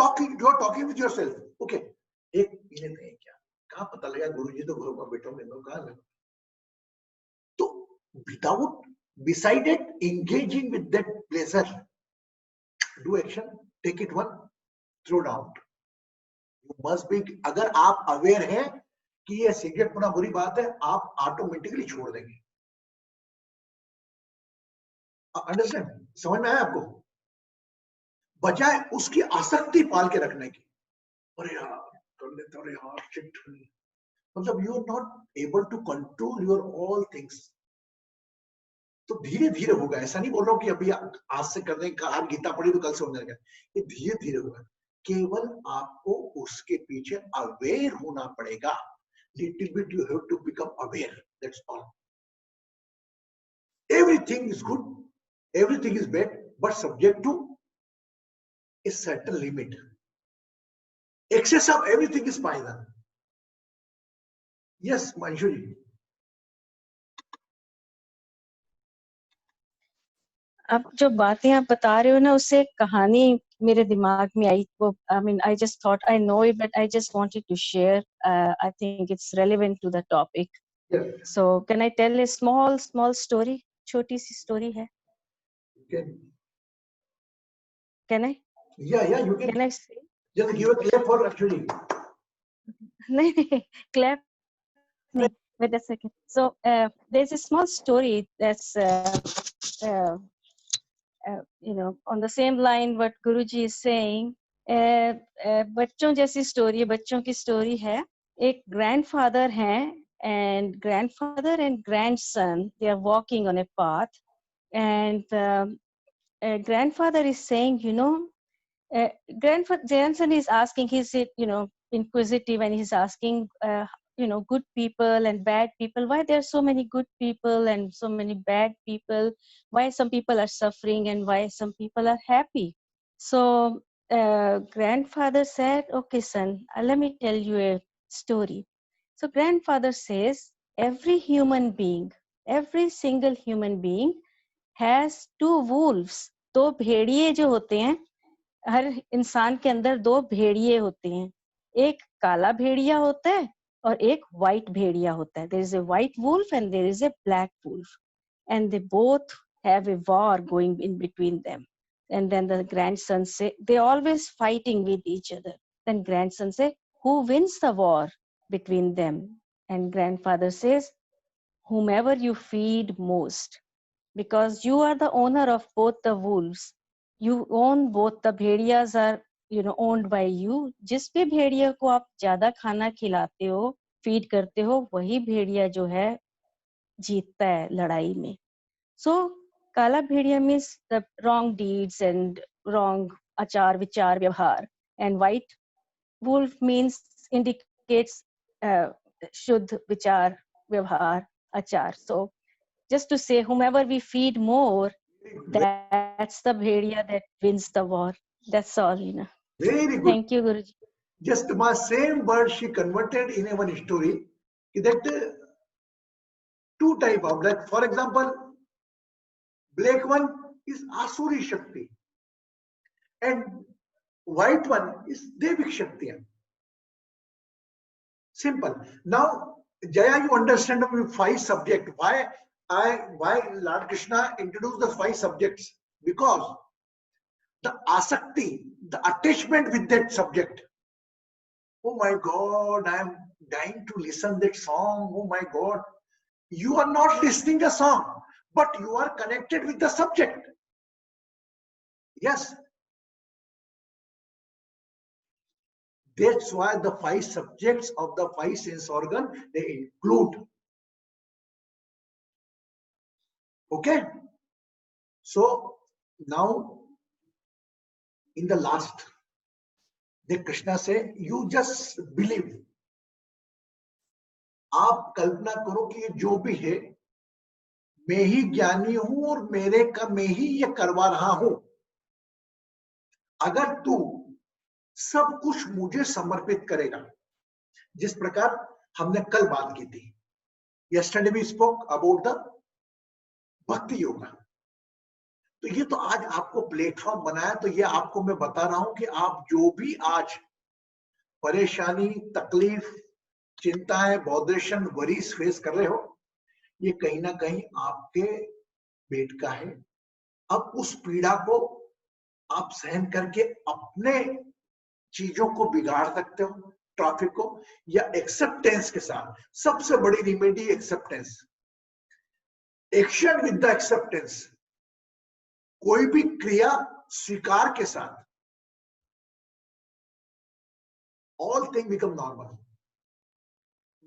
talking with yourself, okay एक पी लेते हैं, क्या कहाँ पता लगा, गुरुजी तो गुरु का बेटा में कहा लगा। तो without decided engaging with that pleasure, do action, take it one, throw it out. You must be, अगर आप अवेयर हैं कि ये सिगरेट पीना बुरी बात है, आप ऑटोमेटिकली छोड़ देंगे। अंडरस्टैंड? समझ में आया आपको? बजाय उसकी आसक्ति पाल के रखने की, अरे यार कर लेते, अरे यार शिट, मतलब you are not able to control your all things. तो धीरे धीरे होगा, ऐसा नहीं बोल रहा हूं कि अभी आज से करने का, आज गीता पढ़ी तो कल से हो जाएगा, ये धीरे धीरे होगा। केवल आपको उसके पीछे अवेयर होना पड़ेगा। Little bit you have to become aware, that's all. Everything is good, everything is bad, but subject to a certain limit. Excess of everything is poison. Yes, Manjuri. अब जो बातें आप बता रहे हो ना, उससे एक कहानी मेरे दिमाग में आई। वो I mean, I just thought I know it, but I just wanted to share. I think it's relevant to the topic. Yeah. So can I tell a small story? छोटी सी story है. Can I? Yeah, you can. Can I say? Just give a clap for Ashwini. नहीं, clap. नहीं, wait a second. So there's a small story that's on the same line what Guruji is saying. बच्चों जैसी story, बच्चों की story है. एक grandfather हैं, and grandfather and grandson, they are walking on a path, and grandfather is saying, grandson is asking, he's inquisitive, and he's asking, good people and bad people, why there are so many good people and so many bad people, why some people are suffering and why some people are happy. So grandfather said, okay son, let me tell you a story. So grandfather says, every single human being has two wolves. दो भेड़िए जो होते हैं, हर इंसान के अंदर दो भेड़िए होते हैं. एक काला भेड़िया होता है और एक white भेड़िया होता है. There is a white wolf and there is a black wolf, and they both have a war going in between them. And then the grandson say, they always fighting with each other. Then grandson say, who wins the war between them? And grandfather says, whomever you feed most, because you are the owner of both the wolves. You own both. The bhediyas are owned by you. जिस भी भेड़िया को आप ज्यादा खाना खिलाते हो, feed करते हो, वही भेड़िया जो है जीतता है लड़ाई में. So काला भेड़िया means the wrong deeds and wrong आचार विचार व्यवहार, and white wolf means indicates शुद्ध विचार व्यवहार आचार. So just to say, whomever we feed more, that's the bhediya that wins the war. That's all, Very good. Thank you, Guruji. Just my same word she converted in a one story. That two type of, like for example, black one is Asuri Shakti and white one is Devik Shakti. Simple. Now, Jaya, you understand the 5 subjects. Why Lord Krishna introduced the 5 subjects? Because the asakti, the attachment with that subject. Oh my God, I am dying to listen that song. Oh my God. You are not listening the song, but you are connected with the subject. Yes. That's why the 5 subjects of the 5 sense organ, they include. Okay. So now in the last, the Krishna say, you just believe. आप कल्पना करो कि ये जो भी है, मैं ही ज्ञानी हूं और मेरे का मैं ही ये करवा रहा हूं. अगर तू सब कुछ मुझे समर्पित करेगा, जिस प्रकार हमने कल बात की थी, yesterday we spoke about the भक्ति योगा. तो ये तो आज आपको प्लेटफॉर्म बनाया, तो ये आपको मैं बता रहा हूं कि आप जो भी आज परेशानी, तकलीफ, चिंताएं, बॉदरेशन, वरीज फेस कर रहे हो, ये कहीं ना कहीं आपके पेट का है. अब उस पीड़ा को आप सहन करके अपने चीजों को बिगाड़ सकते हो, ट्रैफिक को, या एक्सेप्टेंस के साथ. सबसे बड़ी remedy acceptance. Action with the acceptance. कोई भी क्रिया स्वीकार के साथ, ऑल थिंग बिकम नॉर्मल.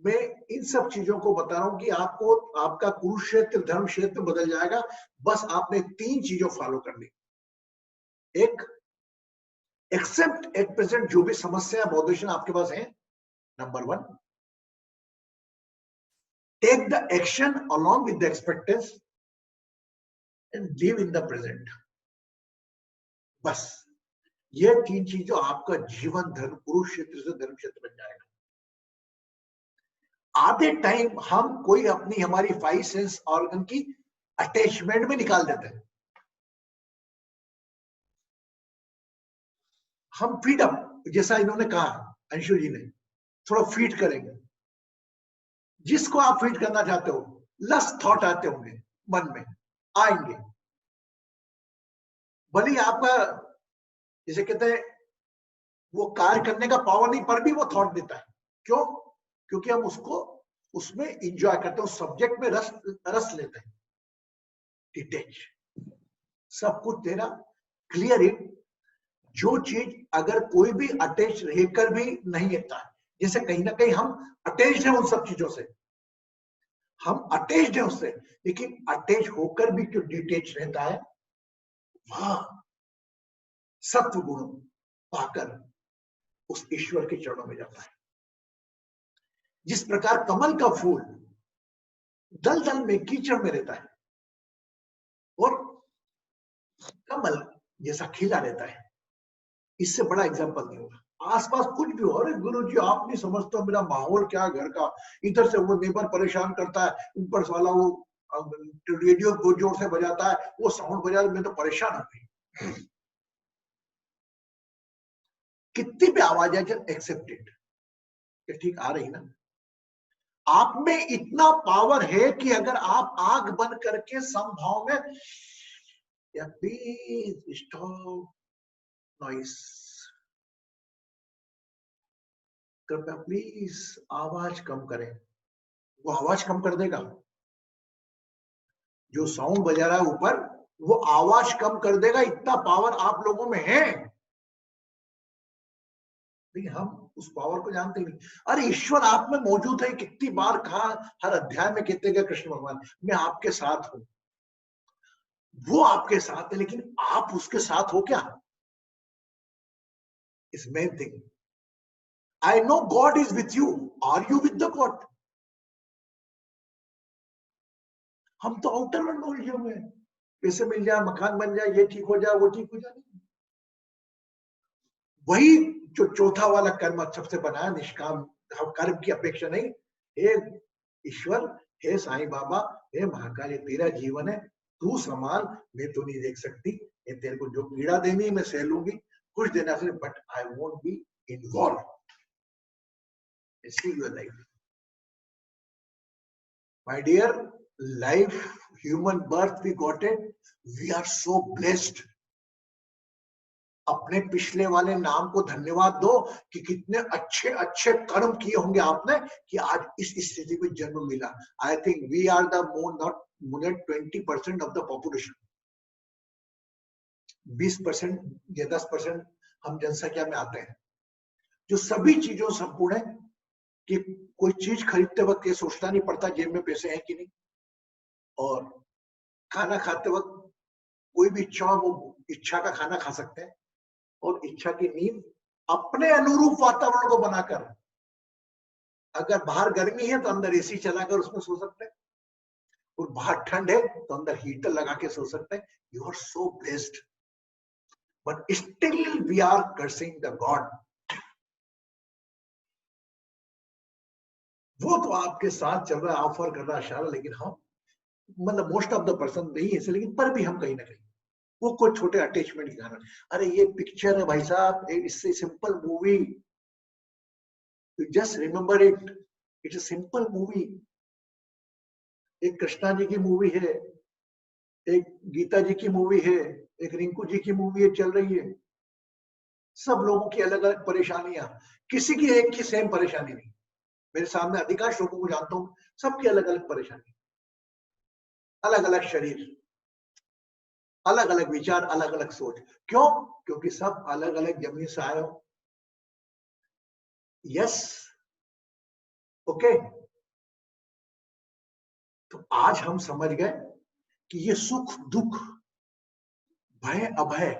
मैं इन सब चीजों को बता रहा हूं कि आपको आपका कुरुक्षेत्र धर्म क्षेत्र बदल जाएगा. बस आपने 3 चीजों फॉलो करनी. एक, एक्सेप्ट एट प्रेजेंट जो भी समस्या बॉदरेशन आपके पास है. Number 1, take the action along with the expectance and live in the present. बस ये 3 चीजों आपका जीवन धर्म कुरुक्षेत्र से धर्म क्षेत्र बन जाएगा. आधे टाइम हम कोई अपनी हमारी 5 सेंस ऑर्गन की अटैचमेंट में निकाल देते हैं. हम फ्रीडम, जैसा इन्होंने कहा अंशु जी ने, थोड़ा फीड करेंगे. जिसको आप फीड करना चाहते हो, लस्ट थॉट आते होंगे मन में, आएंगे। भले ही आपका जैसे कहते हैं वो कार्य करने का पावर नहीं, पर भी वो थॉट देता है। क्यों? क्योंकि हम उसको उसमें इंजॉय करते हैं, उस सब्जेक्ट में रस लेते हैं। डिटेच, सब कुछ तेरा क्लियर इट। जो चीज अगर कोई भी अटैच रहकर भी नहीं रहता है, जैसे कहीं ना कहीं हम अटैच हैं उन सब चीजों से, हम अटैच हैं उससे, लेकिन अटैच होकर भी क्यों डिटेच रहता है, वहां सत्व गुण पाकर उस ईश्वर के चरणों में जाता है। जिस प्रकार कमल का फूल दलदल में, कीचड़ में रहता है और कमल जैसा खिला रहता है, इससे बड़ा एग्जांपल नहीं होगा। आसपास कुछ भी हो, अरे गुरुजी आप नहीं समझते, मेरा माहौल क्या घर का, इधर से वो नेबर परेशान करता है, ऊपर वाला वो रेडियो बहुत जोर से बजाता है, वो साउंड बजा, मैं तो परेशान हो गई। कितनी भी आवाज है, एक्सेप्टेड, ठीक आ रही ना। आप में इतना पावर है कि अगर आप आंख बंद करके समभाव में, या प्लीज स्टॉप नॉइस, कृपया प्लीज आवाज कम करें, वो आवाज कम कर देगा। जो साउंड बजा रहा है ऊपर, वो आवाज कम कर देगा। इतना पावर आप लोगों में है, लेकिन हम उस पावर को जानते ही नहीं। अरे ईश्वर आप में मौजूद है, कितनी बार कहा, हर अध्याय में कहते गए कृष्ण भगवान, मैं आपके साथ हूं। वो आपके साथ है, लेकिन आप उसके साथ हो क्या, is main thing. I know God is with you, are you with the God? हम तो आउटर वर्ल्ड में उलझे हुए हैं, पैसे मिल जाए, मकान बन जाए, ये ठीक हो जाए, वो ठीक हो जाए। वही जो चौथा वाला कर्म सबसे बनाया, निष्काम, हम कर्म की अपेक्षा नहीं। हे ईश्वर, हे साईं बाबा, हे महाकाल, ये तेरा जीवन है, तू संभाल, मैं तो नहीं देख सकती, ये तेरे को जो पीड़ा देनी है मैं सह लूंगी, कुछ देना से, but I won't be involve. See your life my dear, life, human birth we got it, we are so blessed. अपने पिछले वाले नाम को धन्यवाद दो कि कितने अच्छे अच्छे कर्म किए होंगे आपने कि आज इस स्थिति में जन्म मिला। I think we are the not more than 20% of the population. 20% या 10% हम जनसंख्या में आते हैं, जो सभी चीजों संपूर्ण है, कि कोई चीज खरीदते वक्त ये सोचना नहीं पड़ता जेब में पैसे हैं कि नहीं, और खाना खाते वक्त कोई भी इच्छा, वो इच्छा का खाना खा सकते हैं, और इच्छा की नींद अपने अनुरूप वातावरण को बनाकर, अगर बाहर गर्मी है तो अंदर एसी चलाकर उसमें सो सकते हैं, और बाहर ठंड है तो अंदर हीटर लगा के सो सकते हैं। You are so blessed, but still we are cursing the God. वो तो आपके साथ चल रहा है, ऑफर कर रहा है इशारा, लेकिन हम, मतलब मोस्ट ऑफ द पर्सन नहीं है, लेकिन पर भी हम कहीं ना कहीं वो कोई छोटे अटैचमेंट के कारण, अरे ये पिक्चर है भाई साहब, इससे simple movie, you just remember it, it's a simple movie. एक कृष्णा जी की मूवी है, एक गीता जी की मूवी है, एक रिंकू जी की मूवी है, चल रही है। सब लोगों की अलग अलग परेशानियां, किसी की एक की सेम परेशानी नहीं। मेरे सामने अधिकांश लोगों को जानता हूं, सबकी अलग अलग परेशानी, अलग अलग शरीर, अलग अलग विचार, अलग अलग सोच। क्यों? क्योंकि सब अलग अलग जमीन से आए हो। Yes, okay. तो आज हम समझ गए कि ये सुख दुख, भय अभय,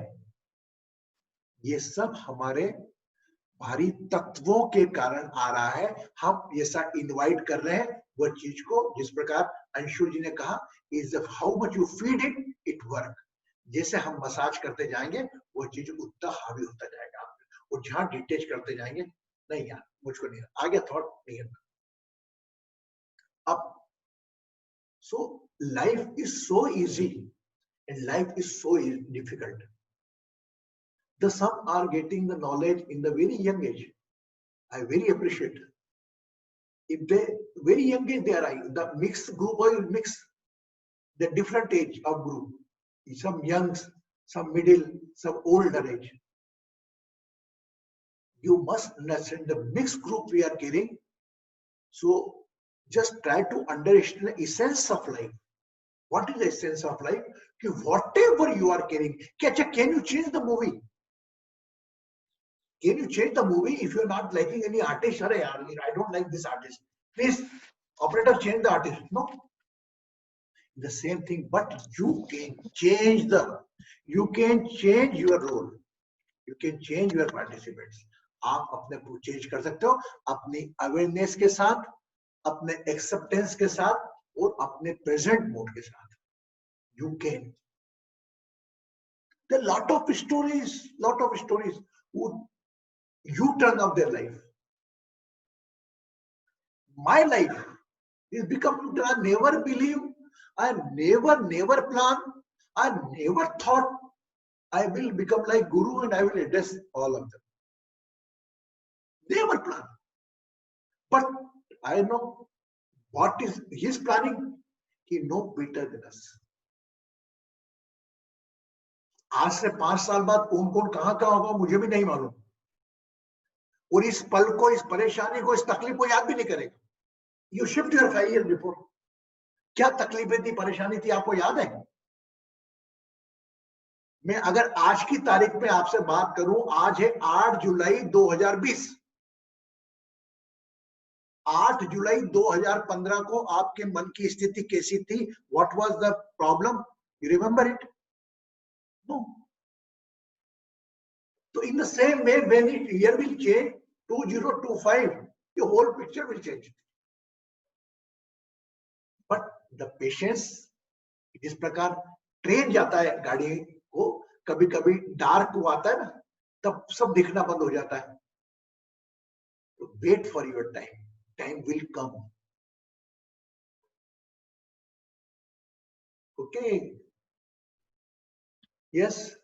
ये सब हमारे भारी तत्वों के कारण आ रहा है। हम ऐसा इनवाइट कर रहे हैं वो चीज को, जिस प्रकार अंशु जी ने कहा, is how much you feed it, it work. जैसे हम मसाज करते जाएंगे वो चीज उतना हावी होता जाएगा आप, और जहां डिटेच करते जाएंगे, नहीं यार मुझको नहीं, आगे थॉट नहीं है। अब so life is so easy and life is so difficult. The some are getting the knowledge in the very young age. I very appreciate. If they very young age they are the mixed group or mix the different age of group, some young, some middle, some older age. You must understand the mixed group we are carrying. So just try to understand the essence of life. What is the essence of life? Whatever you are carrying, can you change the movie? Can you change the movie if you are not liking any artist? I don't like this artist. Please, operator, change the artist. No. The same thing, but you can change you can change your role. You can change your participants. आप अपने को change कर सकते हो अपनी awareness के साथ, अपने एक्सेप्टेंस के साथ और अपने प्रेजेंट मोड के साथ. You can. There are lot of stories who U-turn of their life. My life is become, I never believe, I never plan, I never thought I will become like Guru and I will address all of them. Never plan. But I know what is his planning. He knows better than us. आज से 5 साल बाद कौन कहां होगा मुझे भी नहीं मालूम. और इस पल को, इस परेशानी को, इस तकलीफ को याद भी नहीं करेगा. You shift your 5 years before. क्या तकलीफें थी, परेशानी थी, आपको याद है? मैं अगर आज की तारीख में आपसे बात करूं, आज है 8 जुलाई 2020. 8 जुलाई 2015 को आपके मन की स्थिति कैसी थी? What was the problem? You remember it? No. So in the same way, when it year will change, 2025, the whole picture will change. But the patience, इस प्रकार ट्रेन जाता है गाड़ी को, कभी कभी डार्क को आता है ना, तब सब दिखना बंद हो जाता है. So wait for your time. Time will come. Okay. Yes.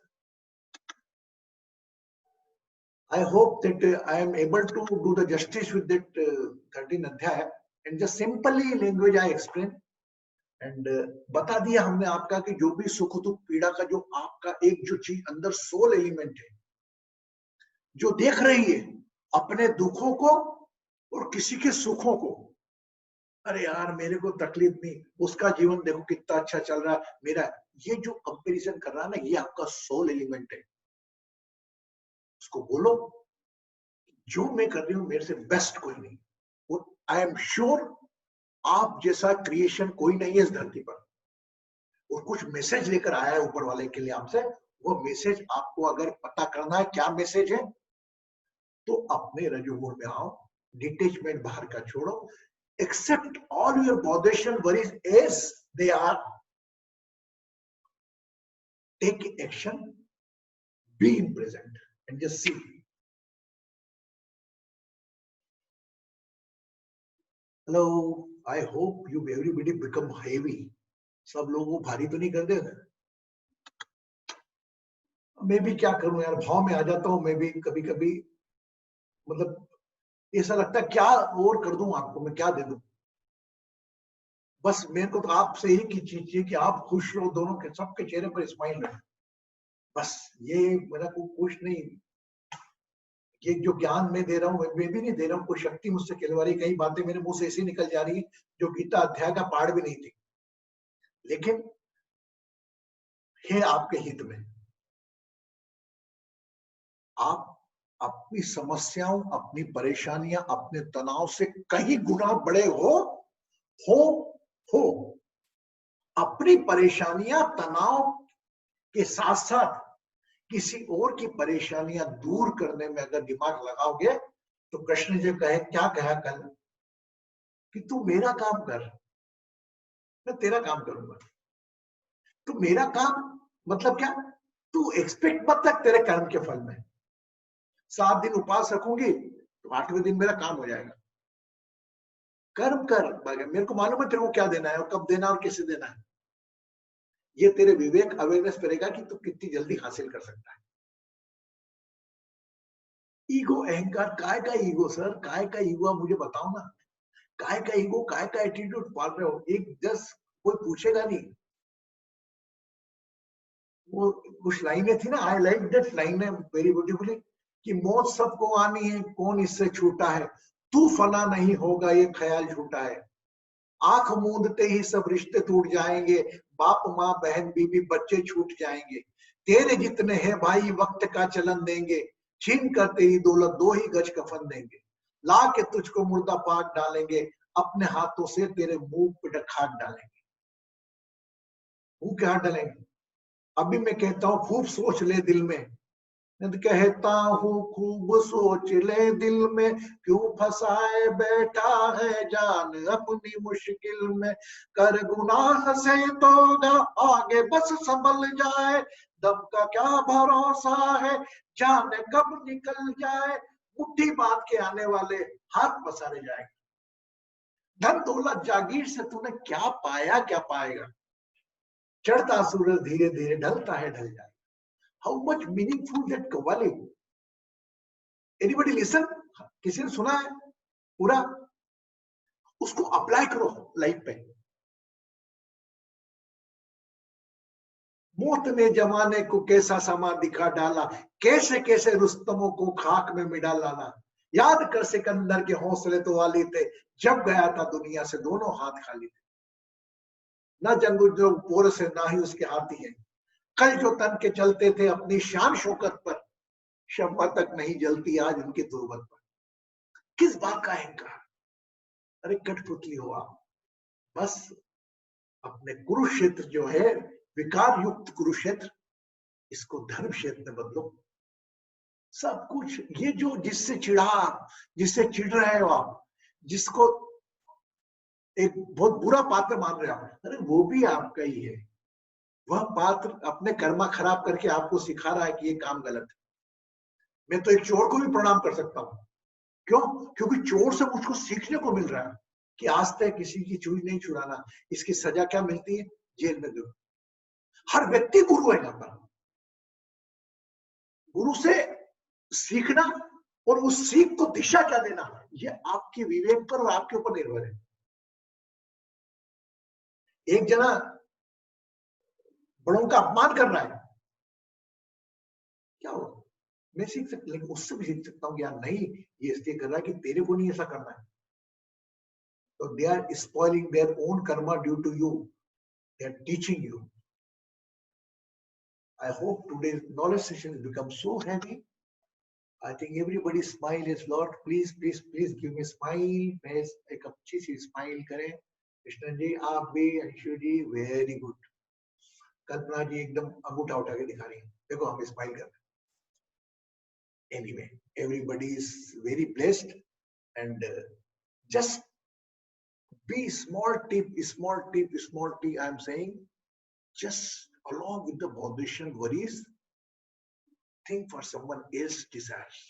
I hope that I am able to do the justice with that 13 अध्याय and just simply language I explain and बता दिया हमने आपका कि जो भी सुख दुख पीड़ा का जो आपका एक जो चीज अंदर सोल एलिमेंट है, जो देख रही है अपने दुखों को और किसी के सुखों को. अरे यार मेरे को तकलीफ नहीं, उसका जीवन देखो कितना अच्छा चल रहा है, मेरा ये जो कंपैरिजन कर रहा है ना, ये आपका सोल एलिमेंट है. उसको बोलो जो मैं कर रही हूं मेरे से बेस्ट कोई नहीं. और आई एम श्योर आप जैसा क्रिएशन कोई नहीं है इस धरती पर. और कुछ मैसेज लेकर आया है ऊपर वाले के लिए आपसे. वो मैसेज आपको अगर पता करना है क्या मैसेज है, तो अपने रजोगुण में आओ, डिटेचमेंट बाहर का छोड़ो, accept all your botheration worries as they are, take action, be in present and just see. Hello, I hope you everybody become heavy. सब लोगों को भारी तो नहीं कर देगा. मैं भी क्या करूं यार, भाव में आ जाता हूं मैं भी कभी कभी. मतलब ऐसा लगता है क्या और कर दूं आपको, मैं क्या दे दूं. बस मेरे को तो आपसे ही की चीज चाहिए कि आप खुश रहो, दोनों के सबके चेहरे पर स्माइल रहे. बस ये मेरा को कुछ नहीं. ये जो ज्ञान मैं दे रहा हूँ मैं भी नहीं दे रहा हूँ, कोई शक्ति मुझसे खिलवा रही. कई बातें मेरे मुंह से ऐसी निकल जा रही है जो गीता अध्याय का पाठ भी नहीं थी, लेकिन है आपके हित में. आप अपनी समस्याओं, अपनी परेशानियां, अपने तनाव से कहीं गुना बड़े हो. अपनी परेशानियां, तनाव के साथ साथ किसी और की परेशानियां दूर करने में अगर दिमाग लगाओगे, तो कृष्ण जी क्या कहा कल कि तू मेरा काम कर, मैं तेरा काम करूंगा. तो मेरा काम मतलब क्या? तू एक्सपेक्ट मत रख तेरे कर्म के फल में. 7 दिन उपवास रखूंगी तो 8वें दिन मेरा काम हो जाएगा. कर्म कर, मेरे को मालूम है तेरे को क्या देना है और कब देना और कैसे देना है. ये तेरे विवेक अवेयरनेस करेगा कि तू कितनी जल्दी हासिल कर सकता है. ईगो, अहंकार, काय का ईगो सर, काय का ईगो, आप मुझे बताओ ना. काय का ईगो, काय का एटीट्यूड पाल रहे हो? एक जस्ट कोई पूछेगा नहीं। वो कुछ लाइनें थी ना, I like that line very beautifully, कि मौत सबको आनी है, कौन इससे छूटा है, तू फना नहीं होगा ये ख्याल झूठा है, आंख मूंदते ही सब रिश्ते टूट जाएंगे, बाप माँ बहन बीवी बच्चे छूट जाएंगे, तेरे जितने हैं भाई वक्त का चलन देंगे, छीन कर तेरी दौलत 2 ही गज कफन देंगे, ला के तुझको मुर्दा पाक डालेंगे, अपने हाथों से तेरे मुंह पे खाक डालेंगे। मुंह के हाथ डालेंगे। अभी मैं कहता हूं खूब सोच ले दिल में, कहता हूँ खूब सोच ले दिल में, क्यों फंसाए बैठा है जान अपनी मुश्किल में, कर गुनाह से तोगा आगे बस संभल जाए, दम का क्या भरोसा है जाने कब निकल जाए, मुट्ठी बांध के आने वाले हाथ पसारे जाएंगे। धन दौलत जागीर से तूने क्या पाया, क्या पाएगा, चढ़ता सूरज धीरे धीरे ढलता है ढल जाए। How much meaningful that qawwali? Anybody listen? किसी ने सुना है पूरा? उसको अप्लाई करो लाइफ पे। मौत ने जमाने को कैसा समा दिखा डाला, कैसे कैसे रुस्तमों को खाक में मिला लाना, याद कर सिकंदर के हौसले तो वाली थे, जब गया था दुनिया से दोनों हाथ खाली थे, ना जंगू जो पोर से ना ही उसके हाथी है, कल जो तन के चलते थे अपनी शान शौकत पर, शम्मा तक नहीं जलती आज उनकी तुरबत पर। किस बात का अहंकार? अरे कठपुतली हो आप, बस अपने कुरुक्षेत्र जो है विकार युक्त कुरुक्षेत्र, इसको धर्म क्षेत्र में बदलो। सब कुछ ये जो जिससे जिससे चिढ़ रहे हो आप, जिसको एक बहुत बुरा पात्र मान रहे हो, अरे वो भी आपका ही है। वह पात्र अपने कर्मा खराब करके आपको सिखा रहा है कि ये काम गलत है। मैं तो एक चोर को भी प्रणाम कर सकता हूं, क्यों? क्योंकि चोर से मुझको सीखने को मिल रहा है कि आज तक किसी की चोरी नहीं चुराना, इसकी सजा क्या मिलती है? जेल में दो। हर व्यक्ति गुरु है यहाँ पर। गुरु से सीखना और उस सीख को दिशा क्या देना, ये आपके विवेक पर और आपके ऊपर निर्भर है। एक जना बड़ों का अपमान कर रहा है, क्या हो, मैं सीख सकता, लेकिन उससे भी सीख सकता हूँ कि यार नहीं, ये इसलिए कर रहा है कि तेरे को नहीं ऐसा करना है। तो they are spoiling their own karma due to you, they are teaching you. I hope today's knowledge session has become so heavy. I think everybody smile is Lord. Please, please, please give me smile. मैं एक अच्छी सी smile करें। कृष्ण जी आप भी, अंशु जी very good, कल्पना जी एकदम अंगूठा उठा के दिखा रही है, देखो हम स्माइल कर रहे हैं। Anyway, everybody is very blessed and just be small tip, small tip, small tip. I am saying, just along with the Bauddhism worries, think for someone else's desires.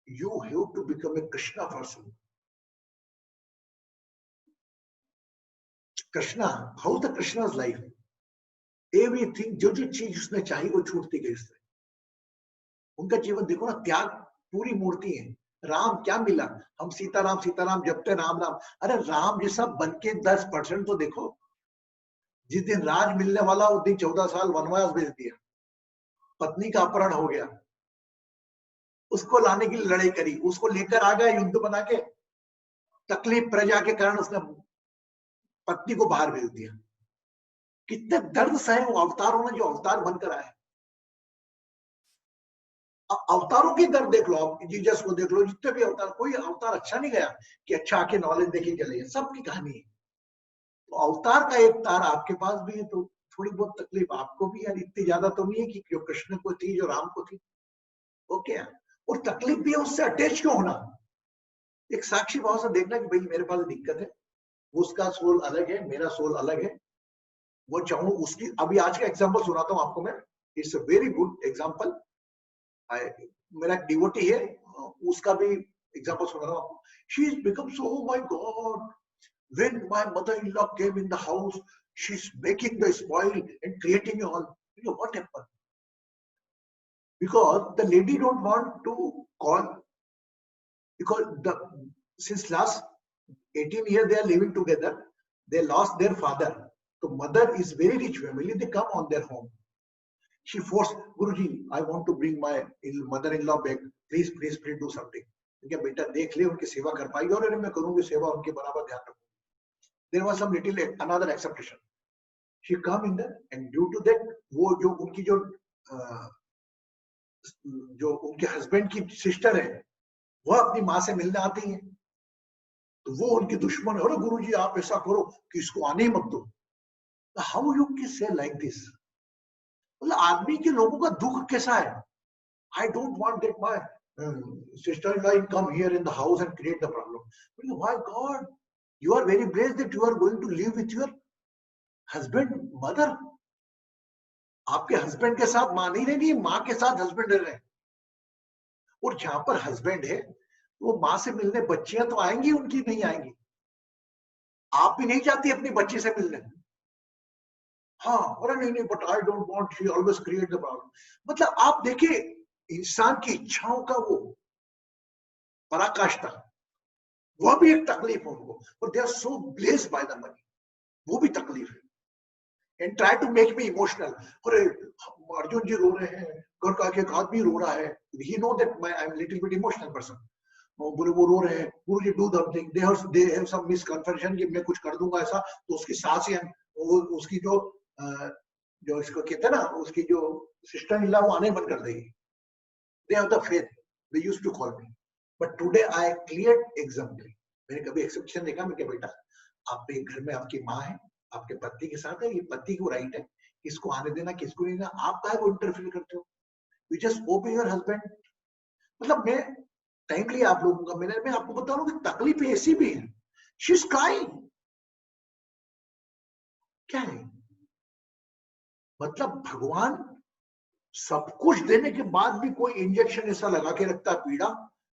You have to become a Krishna person. Krishna, how's the Krishna's life? Everything, जो चीज उसने चाहिए वो छूटती गई उससे। उनका जीवन देखो ना, त्याग पूरी मूर्ति है। राम क्या मिला? हम सीताराम जपते राम राम। अरे राम जैसा बनके 10% तो देखो। जिस दिन राज मिलने वाला उस दिन 14 साल वनवास भेज दिया, पत्नी का अपहरण हो गया, उसको लाने के लिए लड़ाई करी, उसको लेकर आ गया युद्ध बना के, तकलीफ प्रजा के कारण उसने पत्नी को बाहर भेज दिया। कितने दर्द सहे वो अवतारों ने जो अवतार बनकर आए। अवतारों की दर्द देख लो आप, जीसस को देख लो, जितने भी अवतार, कोई अवतार अच्छा नहीं गया कि अच्छा आके नॉलेज देके चले गए, सबकी कहानी है। तो अवतार का एक तार आपके पास भी है, तो थोड़ी बहुत तकलीफ आपको भी, यार इतनी ज्यादा तो नहीं है कि जो कृष्ण को थी जो राम को थी, ओके। और तकलीफ भी है, उससे अटैच क्यों होना? एक साक्षी भाव से देखना कि भाई मेरे पास दिक्कत है, उसका सोल अलग है, मेरा सोल अलग है, वो चाहूं उसकी। अभी आज का एग्जांपल सुनाता हूं आपको मैं, it's a very good example. मेरा डिवोटी है, उसका भी एग्जांपल सुना रहा हूं। She is become so, oh my God, when my mother-in-law came in the house, she's making the spoil and creating all. You know what happened? Because the lady don't want to call, because since last 18 years they are living together. They lost their father. So mother is very rich family. They come on their home. She forced, Guruji, I want to bring my mother-in-law back. Please, please, please do something. क्या बेटा देख ले उनकी सेवा कर पाएगी और मैं करूंगी सेवा उनके बराबर ध्यान रखूंगी. There was some little another acceptation. She come in there and due to that वो जो उनकी जो उनके हस्बैंड की सिस्टर है वो अपनी माँ से मिलने आती है तो वो उनकी दुश्मन है. अरे गुरुजी आप ऐसा करो कि इसको आने ही मत दो. How you can say like this. मतलब आदमी के लोगों का दुख कैसा है. I don't want that my sister-in-law come here in the house and create the problem. Why God? You are very blessed that you are going to live with your husband, mother. आपके husband के साथ माँ नहीं रहनी है, माँ के साथ हस्बैंड रह रहे हैं. और जहां पर हस्बैंड है वो माँ से मिलने बच्चियां तो आएंगी, उनकी नहीं आएंगी. आप भी नहीं जाती अपनी बच्ची से मिलने. हाँ, अरे नहीं नहीं, but I don't want, she always create the problem. मतलब आप देखिए इंसान की इच्छाओं का वो पराकाष्ठा, वह भी एक तकलीफ है उनको. और they are so blessed by the money, वो भी तकलीफ है. And try to make me emotional. अरे अर्जुन जी रो रहे हैं, घर का एक आदमी रो रहा है. He know that I am little bit emotional person. बोले वो रो रहे हैं, Guru ji do something. They have some misconception कि मैं कुछ कर दूंगा ऐसा, तो उसकी सास ही उसकी जो इसको कहते हैं ना, उसकी जो सिस्टर इन लॉ वो आने बंद कर देगी. They have the faith. They used to call me, but today I cleared exemplary. मैंने कभी एक्सेप्शन देखा. मैं क्या बेटा आपके घर में आपकी माँ है, आपके पति के साथ है, ये पति को राइट है, किसको आने देना किसको नहीं देना. आप काहे को इंटरफेयर करते हो. You just obey your husband. मतलब मैं टाइमली आप लोगों का मैं आपको बता रहा हूँ कि तकलीफ ऐसी भी है. She is crying. क्या है मतलब भगवान सब कुछ देने के बाद भी कोई इंजेक्शन ऐसा लगा के रखता पीड़ा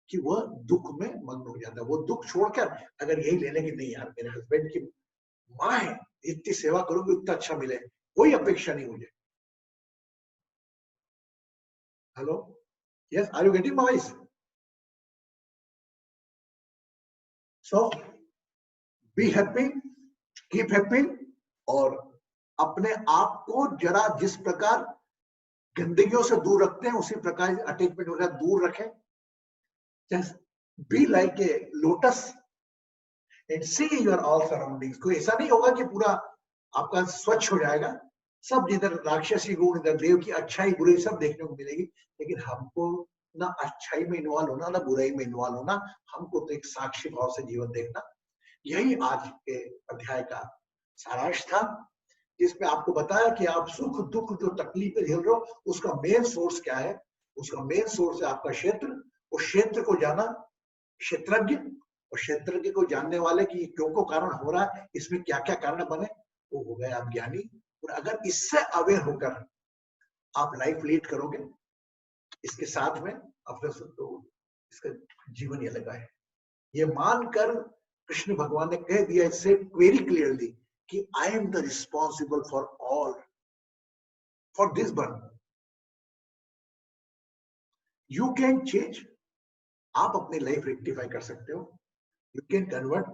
कि वह दुख में मग्न हो जाता है. वो दुख छोड़कर अगर यही लेने की नहीं यार मेरे हस्बैंड की माँ है, इतनी सेवा करूंगी उतना अच्छा मिले, कोई अपेक्षा नहीं मुझे. Hello, yes, are you getting my voice? So be happy, keep happy. और अपने आप को जरा जिस प्रकार गंदगियों से दूर रखते हैं उसी प्रकार अटैचमेंट वगैरह दूर रखें. Just be like a lotus and see your all surroundings. कोई ऐसा नहीं होगा कि पूरा आपका स्वच्छ हो जाएगा. सब जिधर राक्षसी गुण, इधर देव की अच्छाई बुराई सब देखने को मिलेगी. लेकिन हमको ना अच्छाई में इन्वॉल्व होना ना बुराई में इन्वॉल्व होना. हमको तो एक साक्षी भाव से जीवन देखना. यही आज के अध्याय का सारांश था, जिसमें आपको बताया कि आप सुख दुख जो तकलीफें झेल रहे हो उसका मेन सोर्स क्या है. उसका मेन सोर्स है आपका क्षेत्र. उस क्षेत्र को जाना क्षेत्रज्ञ, और क्षेत्रज्ञ को जानने वाले कि क्यों को कारण हो रहा है, इसमें क्या क्या कारण बने, वो हो गए आप ज्ञानी. और अगर इससे अवेयर होकर आप लाइफ लीड करोगे, इसके साथ में अपने तो इसका जीवन ये लगा है. ये मानकर कृष्ण भगवान ने कह दिया इससे वेरी क्लियरली कि I am the responsible for all for this birth. You can change. आप अपनी लाइफ रेक्टिफाई कर सकते हो. यू कैन कन्वर्ट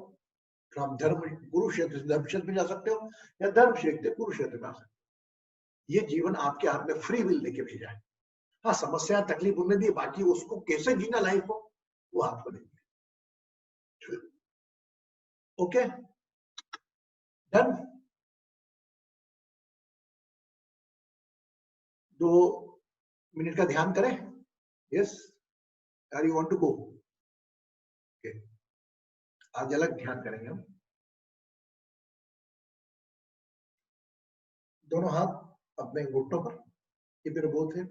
फ्रॉम धर्म कुरुक्षेत्र से धर्म क्षेत्र में जा सकते हो, या धर्म क्षेत्र से कुरुक्षेत्र में आ सकते हो. ये जीवन आपके हाथ में फ्री विल लेके भेजा है. हाँ, समस्या तकलीफ उन्हें दी, बाकी उसको कैसे जीना लाइफ को वो आपको नहीं. Okay, done. 2 मिनट का ध्यान करें. Yes, are you want to go? Okay, आज अलग ध्यान करेंगे हम. दोनों हाथ अपने घुटनों पर, ये मेरे बोथ है.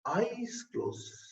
eyes closed.